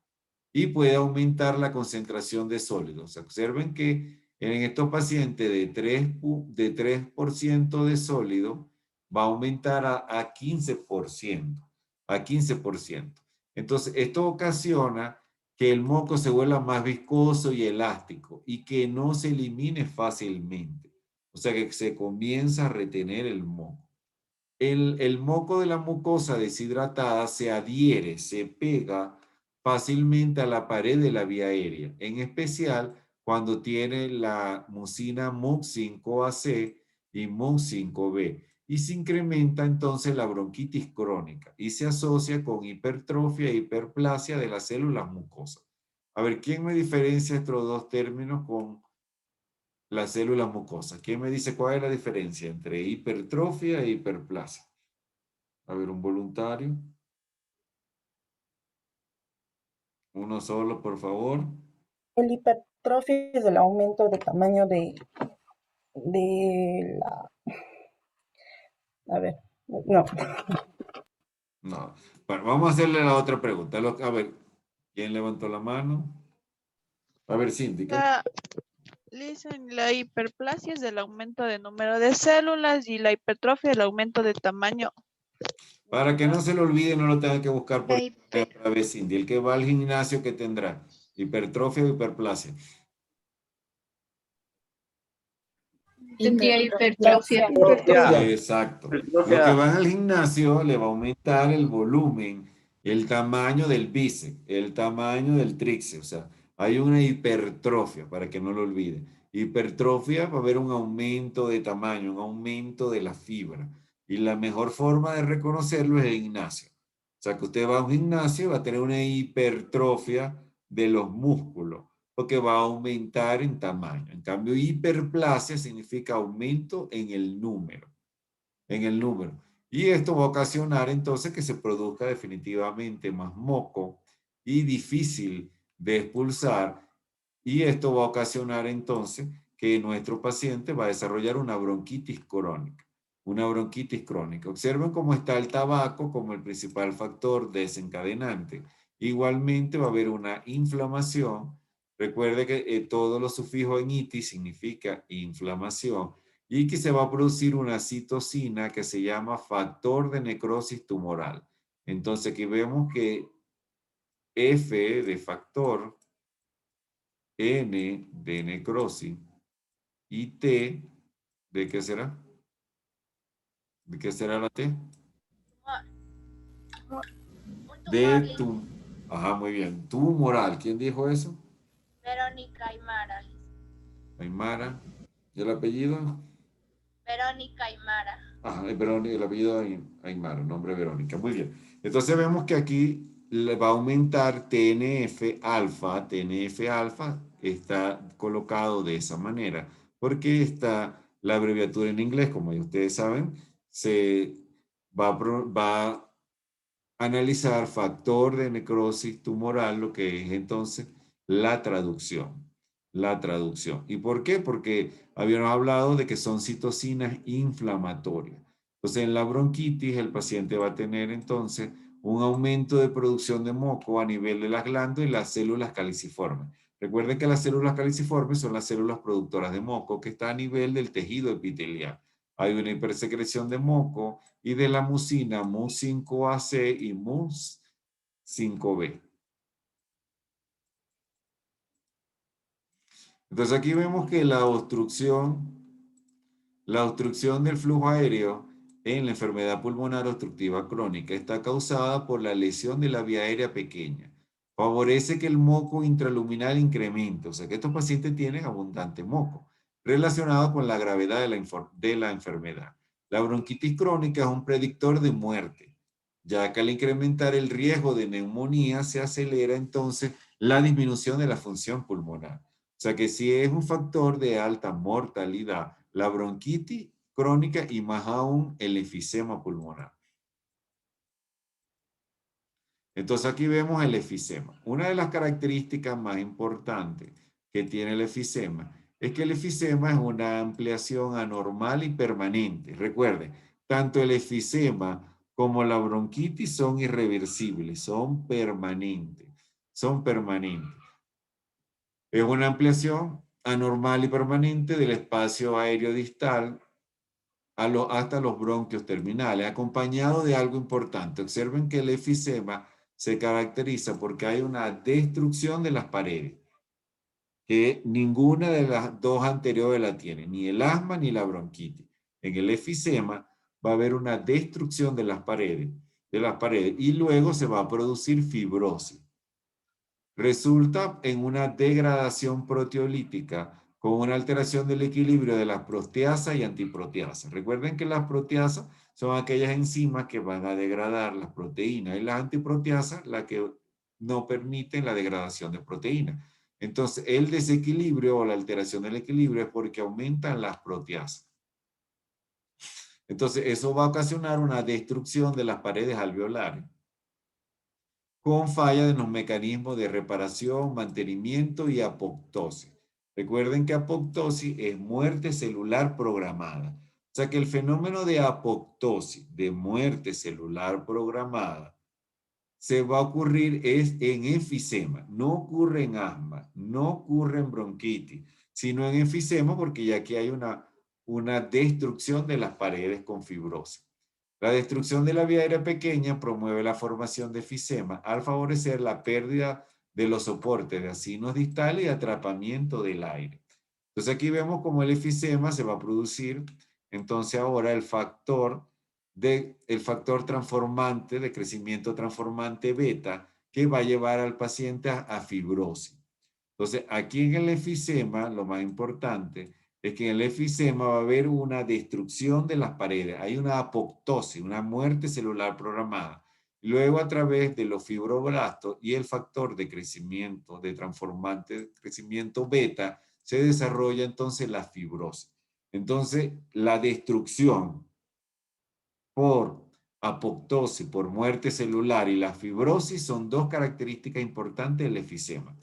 y puede aumentar la concentración de sólidos. Observen que en estos pacientes de 3% de sólido va a aumentar a 15%. A 15%. Entonces, esto ocasiona que el moco se vuelva más viscoso y elástico y que no se elimine fácilmente. O sea que se comienza a retener el moco. El moco de la mucosa deshidratada se adhiere, se pega fácilmente a la pared de la vía aérea, en especial cuando tiene la mucina MUC5AC y MUC5B, y se incrementa entonces la bronquitis crónica y se asocia con hipertrofia e hiperplasia de las células mucosas. A ver, ¿quién me diferencia estos dos términos con las células mucosas? ¿Quién me dice cuál es la diferencia entre hipertrofia e hiperplasia? A ver, un voluntario. Uno solo, por favor. El hipertrofia es el aumento de tamaño de la... A ver, no. No. Bueno, vamos a hacerle la otra pregunta. A ver, ¿quién levantó la mano? A ver, Cindy. La hiperplasia es el aumento de número de células y la hipertrofia el aumento de tamaño. Para que no se lo olvide, no lo tenga que buscar por otra vez, Cindy. El que va al gimnasio, ¿qué tendrá? ¿Hipertrofia o hiperplasia? Tendría hipertrofia. Exacto. Los que van al gimnasio le va a aumentar el volumen, el tamaño del bíceps, el tamaño del tríceps. O sea, hay una hipertrofia, para que no lo olvide. Hipertrofia va a haber un aumento de tamaño, un aumento de la fibra. Y la mejor forma de reconocerlo es el gimnasio. O sea, que usted va a un gimnasio y va a tener una hipertrofia de los músculos, porque va a aumentar en tamaño. En cambio, hiperplasia significa aumento en el número. En el número. Y esto va a ocasionar entonces que se produzca definitivamente más moco y difícil de expulsar. Y esto va a ocasionar entonces que nuestro paciente va a desarrollar una bronquitis crónica. Una bronquitis crónica. Observen cómo está el tabaco como el principal factor desencadenante. Igualmente va a haber una inflamación. Recuerde que todos los sufijos en itis significa inflamación y que se va a producir una citocina que se llama factor de necrosis tumoral. Entonces aquí vemos que F de factor, N de necrosis y T, ¿de qué será? ¿De qué será la T? De tu. Ajá, muy bien. Tumoral. ¿Quién dijo eso? Verónica Aymara. Aymara. ¿Y el apellido? Verónica Aymara. Ajá, Verónica, el apellido Aymara, nombre Verónica. Muy bien. Entonces vemos que aquí le va a aumentar TNF-alfa. TNF-alfa está colocado de esa manera porque está la abreviatura en inglés, como ya ustedes saben, se va a analizar factor de necrosis tumoral, lo que es entonces la traducción. La traducción. ¿Y por qué? Porque habíamos hablado de que son citocinas inflamatorias. Entonces, en la bronquitis, el paciente va a tener entonces un aumento de producción de moco a nivel de las glándulas y las células caliciformes. Recuerden que las células caliciformes son las células productoras de moco que está a nivel del tejido epitelial. Hay una hipersecreción de moco y de la mucina MUC5AC y MUC5B. Entonces aquí vemos que la obstrucción del flujo aéreo en la enfermedad pulmonar obstructiva crónica está causada por la lesión de la vía aérea pequeña. Favorece que el moco intraluminal incremente, o sea que estos pacientes tienen abundante moco, relacionado con la gravedad de la enfermedad. La bronquitis crónica es un predictor de muerte, ya que al incrementar el riesgo de neumonía se acelera entonces la disminución de la función pulmonar. O sea que sí es un factor de alta mortalidad, la bronquitis crónica y más aún el efisema pulmonar. Entonces aquí vemos el efisema. Una de las características más importantes que tiene el efisema es que el efisema es una ampliación anormal y permanente. Recuerden, tanto el efisema como la bronquitis son irreversibles, son permanentes. Son permanentes. Es una ampliación anormal y permanente del espacio aéreo distal hasta los bronquios terminales, acompañado de algo importante. Observen que el efisema se caracteriza porque hay una destrucción de las paredes, que ninguna de las dos anteriores la tiene, ni el asma ni la bronquitis. En el efisema va a haber una destrucción de las paredes, y luego se va a producir fibrosis. Resulta en una degradación proteolítica con una alteración del equilibrio de las proteasas y antiproteasas. Recuerden que las proteasas son aquellas enzimas que van a degradar las proteínas y las antiproteasas las que no permiten la degradación de proteínas. Entonces, el desequilibrio o la alteración del equilibrio es porque aumentan las proteasas. Entonces, eso va a ocasionar una destrucción de las paredes alveolares con falla de los mecanismos de reparación, mantenimiento y apoptosis. Recuerden que apoptosis es muerte celular programada. O sea que el fenómeno de apoptosis, de muerte celular programada, se va a ocurrir en enfisema. No ocurre en asma, no ocurre en bronquitis, sino en enfisema porque ya aquí hay una destrucción de las paredes con fibrosis. La destrucción de la vía aérea pequeña promueve la formación de efisema al favorecer la pérdida de los soportes de acinos distales y atrapamiento del aire. Entonces aquí vemos cómo el efisema se va a producir, entonces ahora el factor transformante de crecimiento transformante beta que va a llevar al paciente a fibrosis. Entonces aquí en el efisema lo más importante es que en el efisema va a haber una destrucción de las paredes, hay una apoptosis, una muerte celular programada. Luego a través de los fibroblastos y el factor de crecimiento, de transformante, crecimiento beta, se desarrolla entonces la fibrosis. Entonces la destrucción por apoptosis, por muerte celular y la fibrosis son dos características importantes del efisema.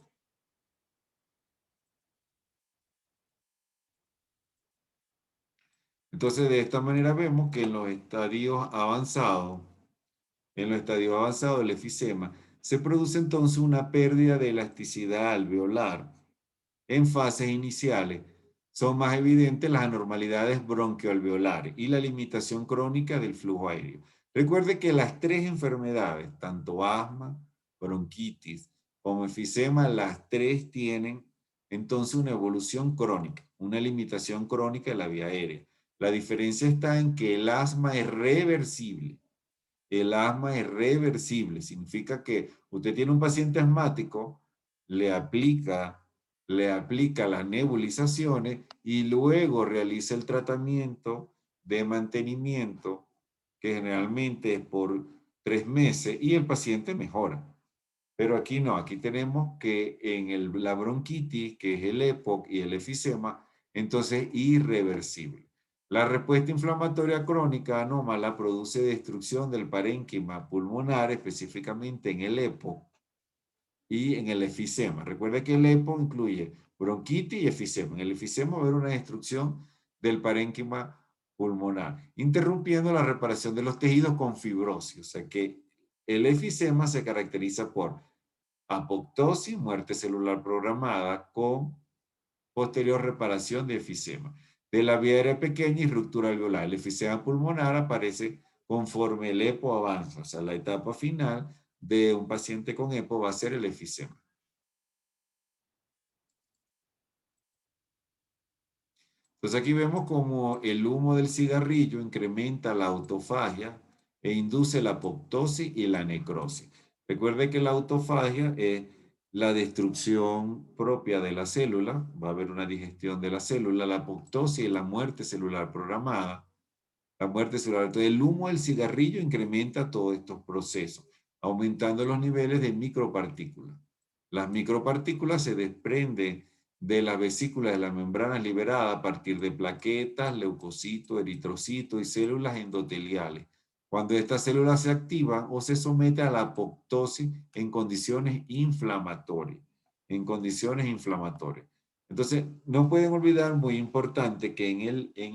Entonces, de esta manera vemos que en los estadios avanzados del efisema, se produce entonces una pérdida de elasticidad alveolar. En fases iniciales, son más evidentes las anormalidades bronquioalveolares y la limitación crónica del flujo aéreo. Recuerde que las tres enfermedades, tanto asma, bronquitis como enfisema, las tres tienen entonces una evolución crónica, una limitación crónica de la vía aérea. La diferencia está en que el asma es reversible. El asma es reversible. Significa que usted tiene un paciente asmático, le aplica las nebulizaciones y luego realiza el tratamiento de mantenimiento, que generalmente es por 3 meses, y el paciente mejora. Pero aquí no, aquí tenemos que en la bronquitis, que es el EPOC y el efisema, entonces irreversible. La respuesta inflamatoria crónica anómala produce destrucción del parénquima pulmonar, específicamente en el EPOC y en el efisema. Recuerda que el EPOC incluye bronquitis y efisema. En el efisema va a haber una destrucción del parénquima pulmonar, interrumpiendo la reparación de los tejidos con fibrosis. O sea que el efisema se caracteriza por apoptosis, muerte celular programada, con posterior reparación de efisema. De la vía aérea pequeña y ruptura alveolar. El efisema pulmonar aparece conforme el EPO avanza. O sea, la etapa final de un paciente con EPO va a ser el efisema. Entonces aquí vemos como el humo del cigarrillo incrementa la autofagia e induce la apoptosis y la necrosis. Recuerde que la autofagia es la destrucción propia de la célula, va a haber una digestión de la célula, la apoptosis es la muerte celular programada, la muerte celular. Entonces el humo del cigarrillo incrementa todos estos procesos, aumentando los niveles de micropartículas. Las micropartículas se desprenden de las vesículas de las membranas liberadas a partir de plaquetas, leucocitos, eritrocitos y células endoteliales. Cuando estas células se activan o se someten a la apoptosis en condiciones inflamatorias. En condiciones inflamatorias. Entonces, no pueden olvidar, muy importante, que en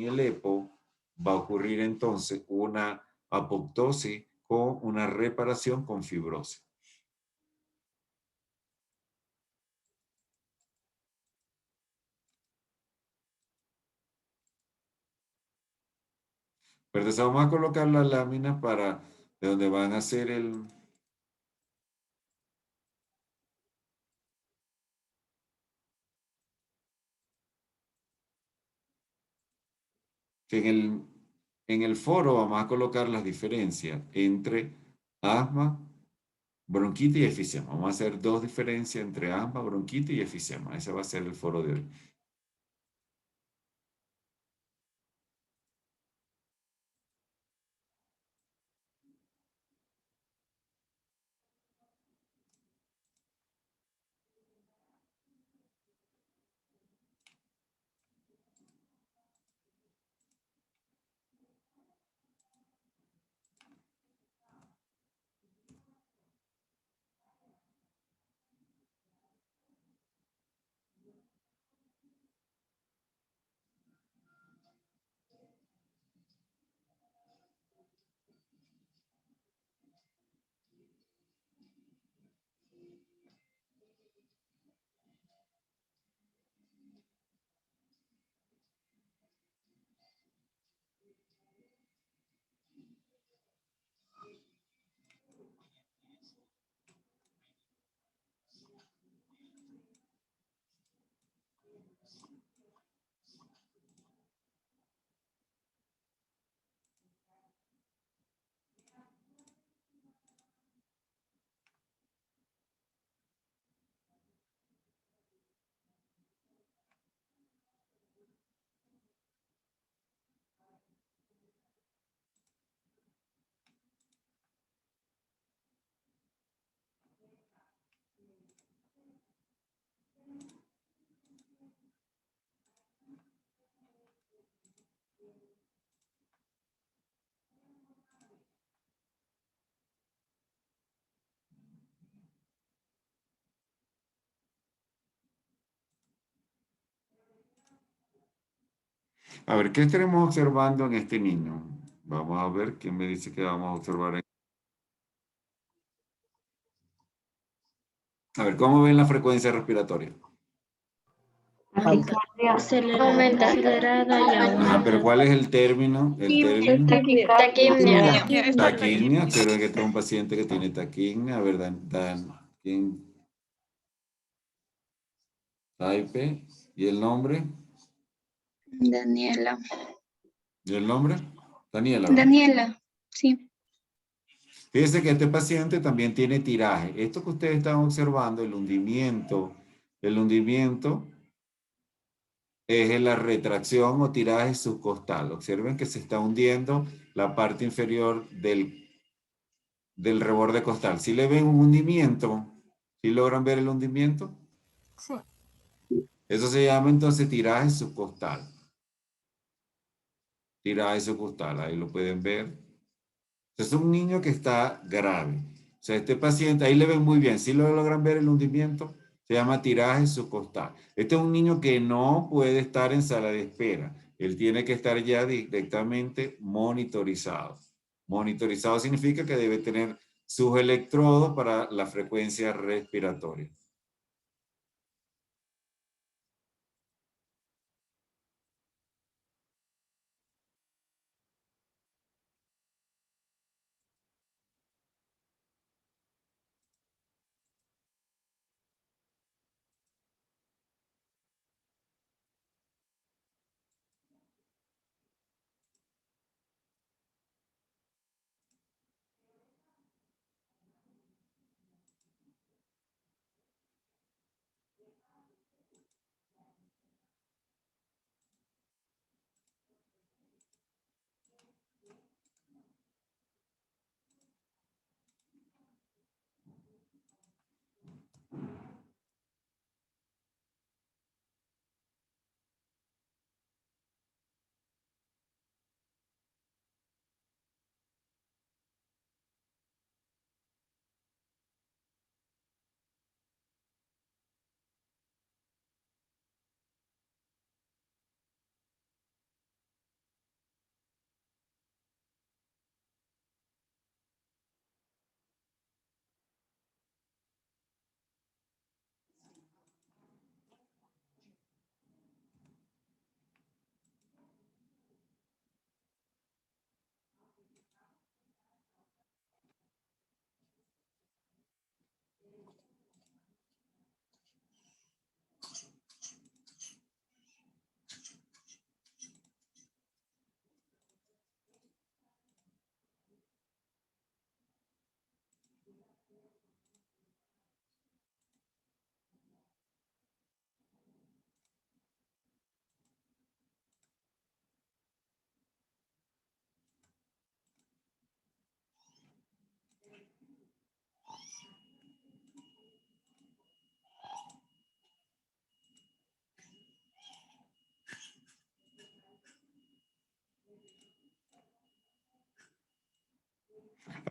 el EPO va a ocurrir entonces una apoptosis con una reparación con fibrosis. Pero entonces vamos a colocar las láminas para de donde van a hacer el... En el foro vamos a colocar las diferencias entre asma, bronquitis y efisema. Vamos a hacer dos diferencias entre asma, bronquitis y efisema. Ese va a ser el foro de hoy. A ver, ¿qué estaremos observando en este niño? Vamos a ver quién me dice que vamos a observar. A ver, ¿cómo ven la frecuencia respiratoria? Acelerada y Ajá, pero ¿cuál es el término? El término. taquimnia. Taquimnia. Observen que tengo un paciente que tiene taquimnia. A ver, ¿quién? Taipe. ¿Y el nombre? Daniela. ¿Y el nombre? Daniela, ¿verdad? Daniela, sí. Fíjense que este paciente también tiene tiraje. Esto que ustedes están observando, el hundimiento es la retracción o tiraje subcostal. Observen que se está hundiendo la parte inferior del reborde costal. Si le ven un hundimiento, ¿sí logran ver el hundimiento? Sí. Eso se llama entonces tiraje subcostal. Tiraje subcostal, ahí lo pueden ver. Es un niño que está grave. O sea, este paciente, ahí le ven muy bien. Si lo logran ver el hundimiento, se llama tiraje subcostal. Este es un niño que no puede estar en sala de espera. Él tiene que estar ya directamente monitorizado. Monitorizado significa que debe tener sus electrodos para la frecuencia respiratoria.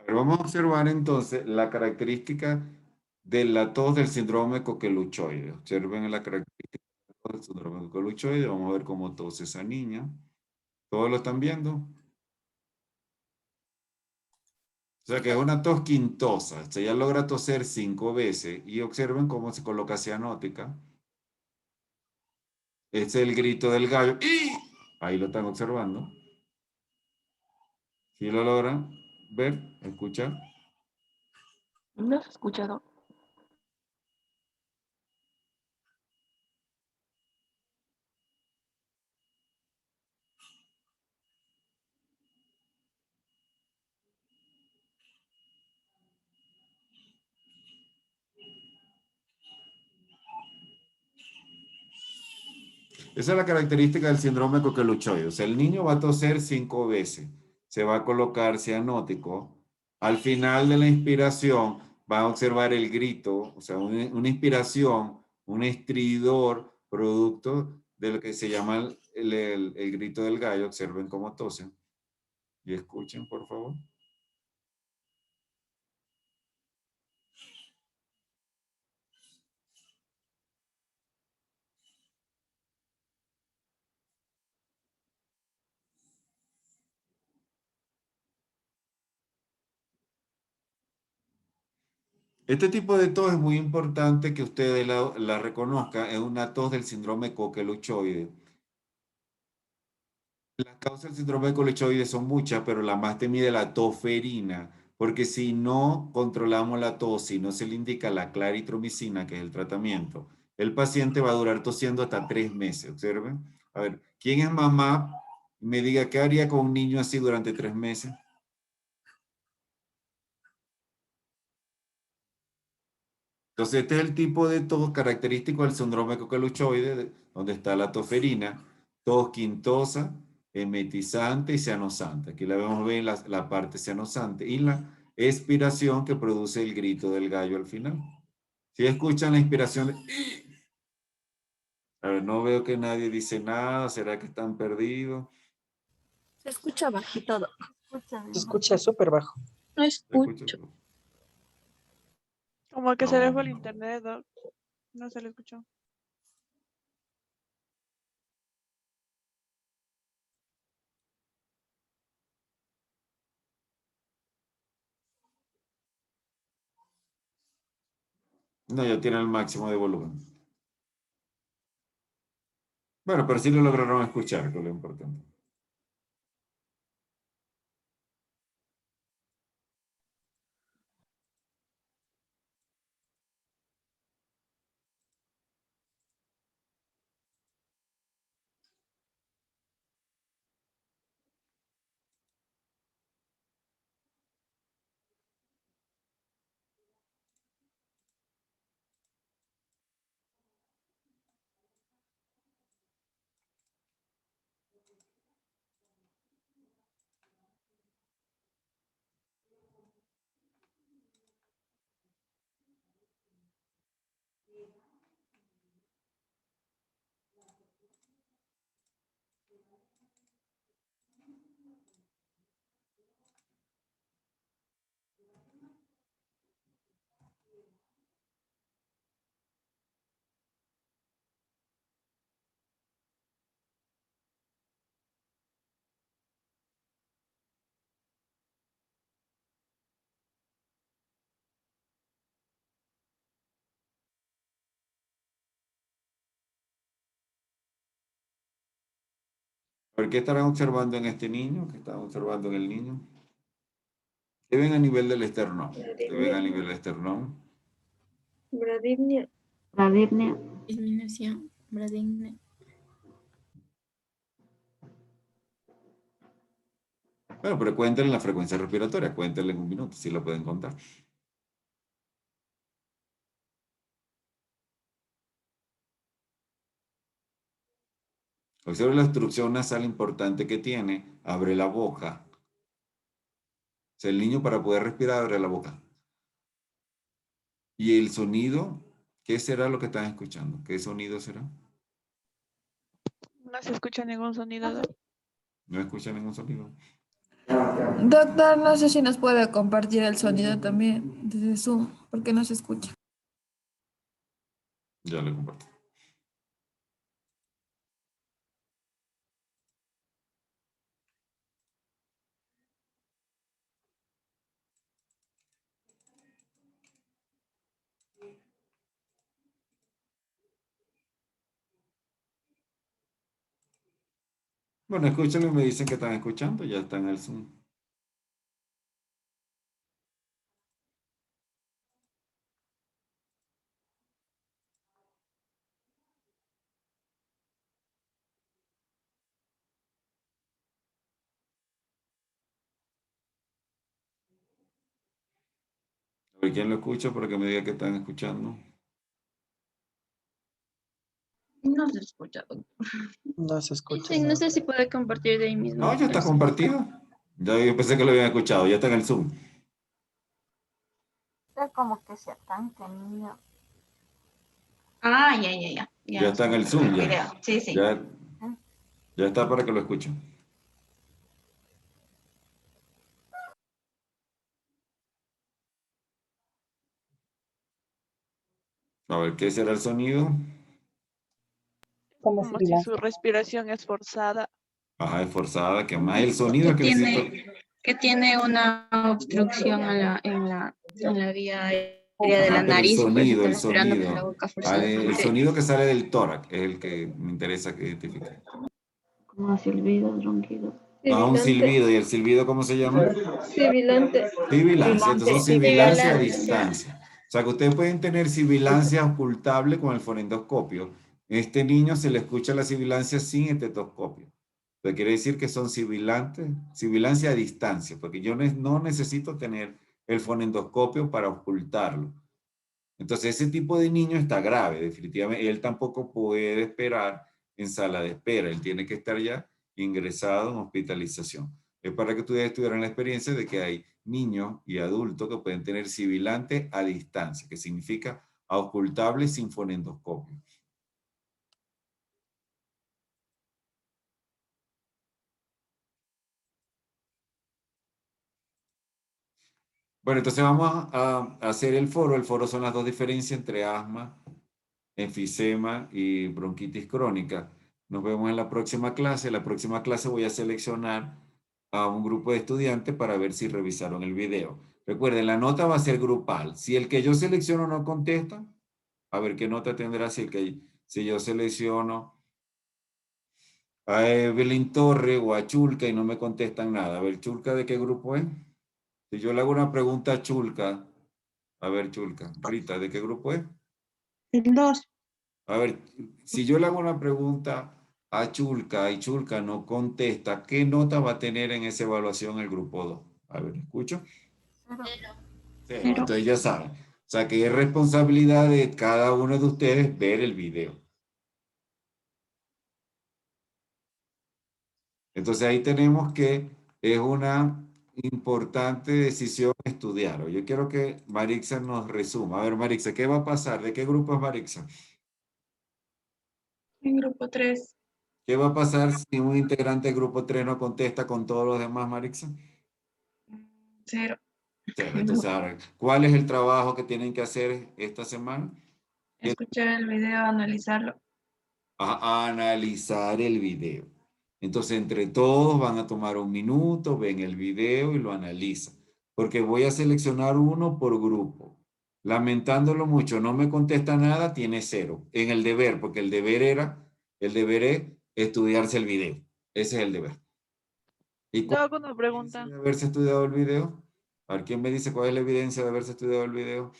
Pero vamos a observar entonces la característica de la tos del síndrome coqueluchoide. Observen la característica del síndrome coqueluchoide. Vamos a ver cómo tose esa niña. ¿Todos lo están viendo? O sea que es una tos quintosa. O sea, ella logra toser 5 veces. Y observen cómo se coloca cianótica. Este es el grito del gallo. ¡Y! Ahí lo están observando. ¿Sí lo logran ver? ¿Escuchar? ¿No has escuchado? Esa es la característica del síndrome coqueluchoide. O sea, el niño va a toser 5 veces. Se va a colocar cianótico. Al final de la inspiración va a observar el grito, o sea, una inspiración, un estridor producto de lo que se llama el grito del gallo. Observen cómo tosen. Y escuchen, por favor. Este tipo de tos es muy importante que ustedes la reconozcan. Es una tos del síndrome coqueluchoide. Las causas del síndrome coqueluchoide son muchas, pero la más temida es la toferina, porque si no controlamos la tos, si no se le indica la claritromicina, que es el tratamiento, el paciente va a durar tosiendo hasta 3 meses. Observen. A ver, ¿quién es mamá? Me diga, ¿qué haría con un niño así durante 3 meses? Entonces, este es el tipo de tos característico del síndrome coqueluchoide, donde está la toferina, tos quintosa, emetizante y cianosante. Aquí la vemos bien la parte cianosante y la expiración que produce el grito del gallo al final. Si escuchan la inspiración de... A ver, no veo que nadie dice nada. ¿Será que están perdidos? Se escucha bajito. Se escucha súper bajo. No Escucho. escucho. Como que se le fue el internet, Doc. No se le escuchó. No, ya tiene el máximo de volumen. Bueno, pero sí lo lograron escuchar, que es lo importante. ¿Por qué estarán observando en este niño? ¿Qué están observando en el niño? ¿Qué ven a nivel del esternón? ¿Qué ven a nivel del esternón? Bradypnea. Disminución. Bradypnea. Bueno, pero cuéntenle la frecuencia respiratoria, cuéntenle en un minuto, si lo pueden contar. Observe la obstrucción nasal importante que tiene, abre la boca. O sea, el niño para poder respirar abre la boca. Y el sonido, ¿qué será lo que están escuchando? ¿Qué sonido será? No se escucha ningún sonido, Doc. No escucha ningún sonido. Doctor, no sé si nos puede compartir el sonido también desde Zoom, porque no se escucha. Ya le comparto. Bueno, escúchenlo y me dicen que están escuchando, ya está en el Zoom. A ver quién lo escucha para que me diga que están escuchando. No se escucha, doctor. No se escucha. Sí, no sé si puede compartir de ahí mismo. No, ya está compartido. Ya yo pensé que lo habían escuchado, ya está en el Zoom. Es como que se atanque, niño. Ah, ya. Ya está en el Zoom, ya. Video. Sí, sí. Ya está para que lo escuchen. A ver, ¿qué será el sonido? Como Como si su respiración es forzada. Ajá, es forzada, que más el sonido que necesito. Que tiene una obstrucción en la vía aérea de la Ajá, pero nariz. el y por eso sonido, está el respirando sonido. con la boca Ah, forzada. el sonido que sale del tórax es el que me interesa que identifique. Como silbidos, ronquidos. Ah, un silbido. ¿Y el silbido cómo se llama? Sibilante. Sibilancia. Entonces son sibilancia a Sibilancia. distancia. O sea que ustedes pueden tener sibilancia ocultable con el fonendoscopio. Este niño se le escucha la sibilancia sin estetoscopio. Entonces quiere decir que son sibilantes, sibilancia a distancia, porque yo no necesito tener el fonendoscopio para ocultarlo. Entonces ese tipo de niño está grave, definitivamente. Él tampoco puede esperar en sala de espera. Él tiene que estar ya ingresado en hospitalización. Es para que ustedes tuvieran la experiencia de que hay niños y adultos que pueden tener sibilante a distancia, que significa ocultable sin fonendoscopio. Bueno, entonces vamos a hacer el foro. El foro son las dos diferencias entre asma, enfisema y bronquitis crónica. Nos vemos en la próxima clase. En la próxima clase voy a seleccionar a un grupo de estudiantes para ver si revisaron el video. Recuerden, la nota va a ser grupal. Si el que yo selecciono no contesta, a ver qué nota tendrá si yo selecciono a Evelyn Torre o a Chulca y no me contestan nada. A ver, Chulca, ¿de qué grupo es? Si yo le hago una pregunta a Chulca, a ver, Chulca, Rita, ¿de qué grupo es? El 2. A ver, si yo le hago una pregunta a Chulca y Chulca no contesta, ¿qué nota va a tener en esa evaluación el grupo 2? A ver, ¿escucho? Cero. Entonces ya saben. O sea, que es responsabilidad de cada uno de ustedes ver el video. Entonces ahí tenemos que es una importante decisión estudiar. Yo quiero que Marixa nos resuma. A ver, Marixa, ¿qué va a pasar? ¿De qué grupo es Marixa? En grupo 3. ¿Qué va a pasar si un integrante del grupo 3 no contesta con todos los demás, Marixa? 0. Entonces, ahora, ¿cuál es el trabajo que tienen que hacer esta semana? Escuchar el video, analizarlo. A analizar el video. Entonces, entre todos van a tomar un minuto, ven el video y lo analizan. Porque voy a seleccionar uno por grupo. Lamentándolo mucho, no me contesta nada, tiene 0. En el deber, porque el deber es estudiarse el video. Ese es el deber. ¿Y Yo hago una pregunta. ¿De haberse estudiado el video? A ver, ¿quién me dice cuál es la evidencia de haberse estudiado el video?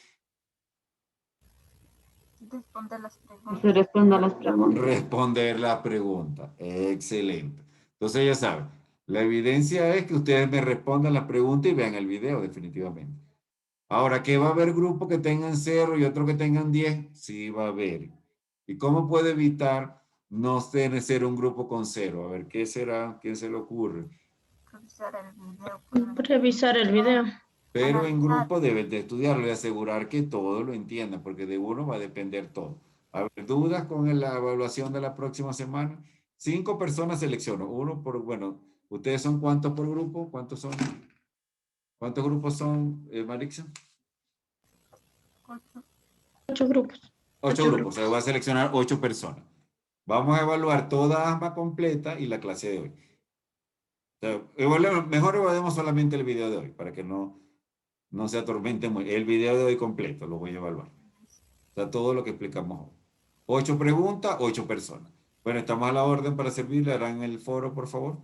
Responder las preguntas. Se responda a las preguntas. Responder la pregunta. Excelente. Entonces ya saben, la evidencia es que ustedes me respondan la pregunta y vean el video, definitivamente. Ahora, ¿que va a haber grupos que tengan 0 y otros que tengan 10? Sí, va a haber. ¿Y cómo puede evitar no ser un grupo con 0? A ver, ¿qué será? ¿Quién se le ocurre? Revisar el video. Pero en grupo deben de estudiarlo y asegurar que todo lo entiendan, porque de uno va a depender todo. A ver, ¿dudas con la evaluación de la próxima semana? 5 personas selecciono. Uno por, bueno, ¿Ustedes son cuántos por grupo? ¿Cuántos son? ¿Cuántos grupos son, Marixa? 8 grupos. 8 grupos. Se va a seleccionar 8 personas. Vamos a evaluar toda ASMA completa y la clase de hoy. O sea, mejor evaluemos solamente el video de hoy para que no se atormente muy. El video de hoy completo lo voy a evaluar. O sea, todo lo que explicamos hoy. 8 preguntas, 8 personas. Bueno, estamos a la orden para servirle. Harán el foro, por favor.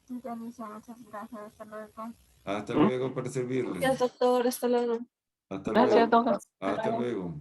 Ya, Alicia, muchas gracias. Hasta luego. Hasta luego para servirle. Gracias, doctor. Hasta luego. Hasta Gracias, luego. doctor. Hasta luego.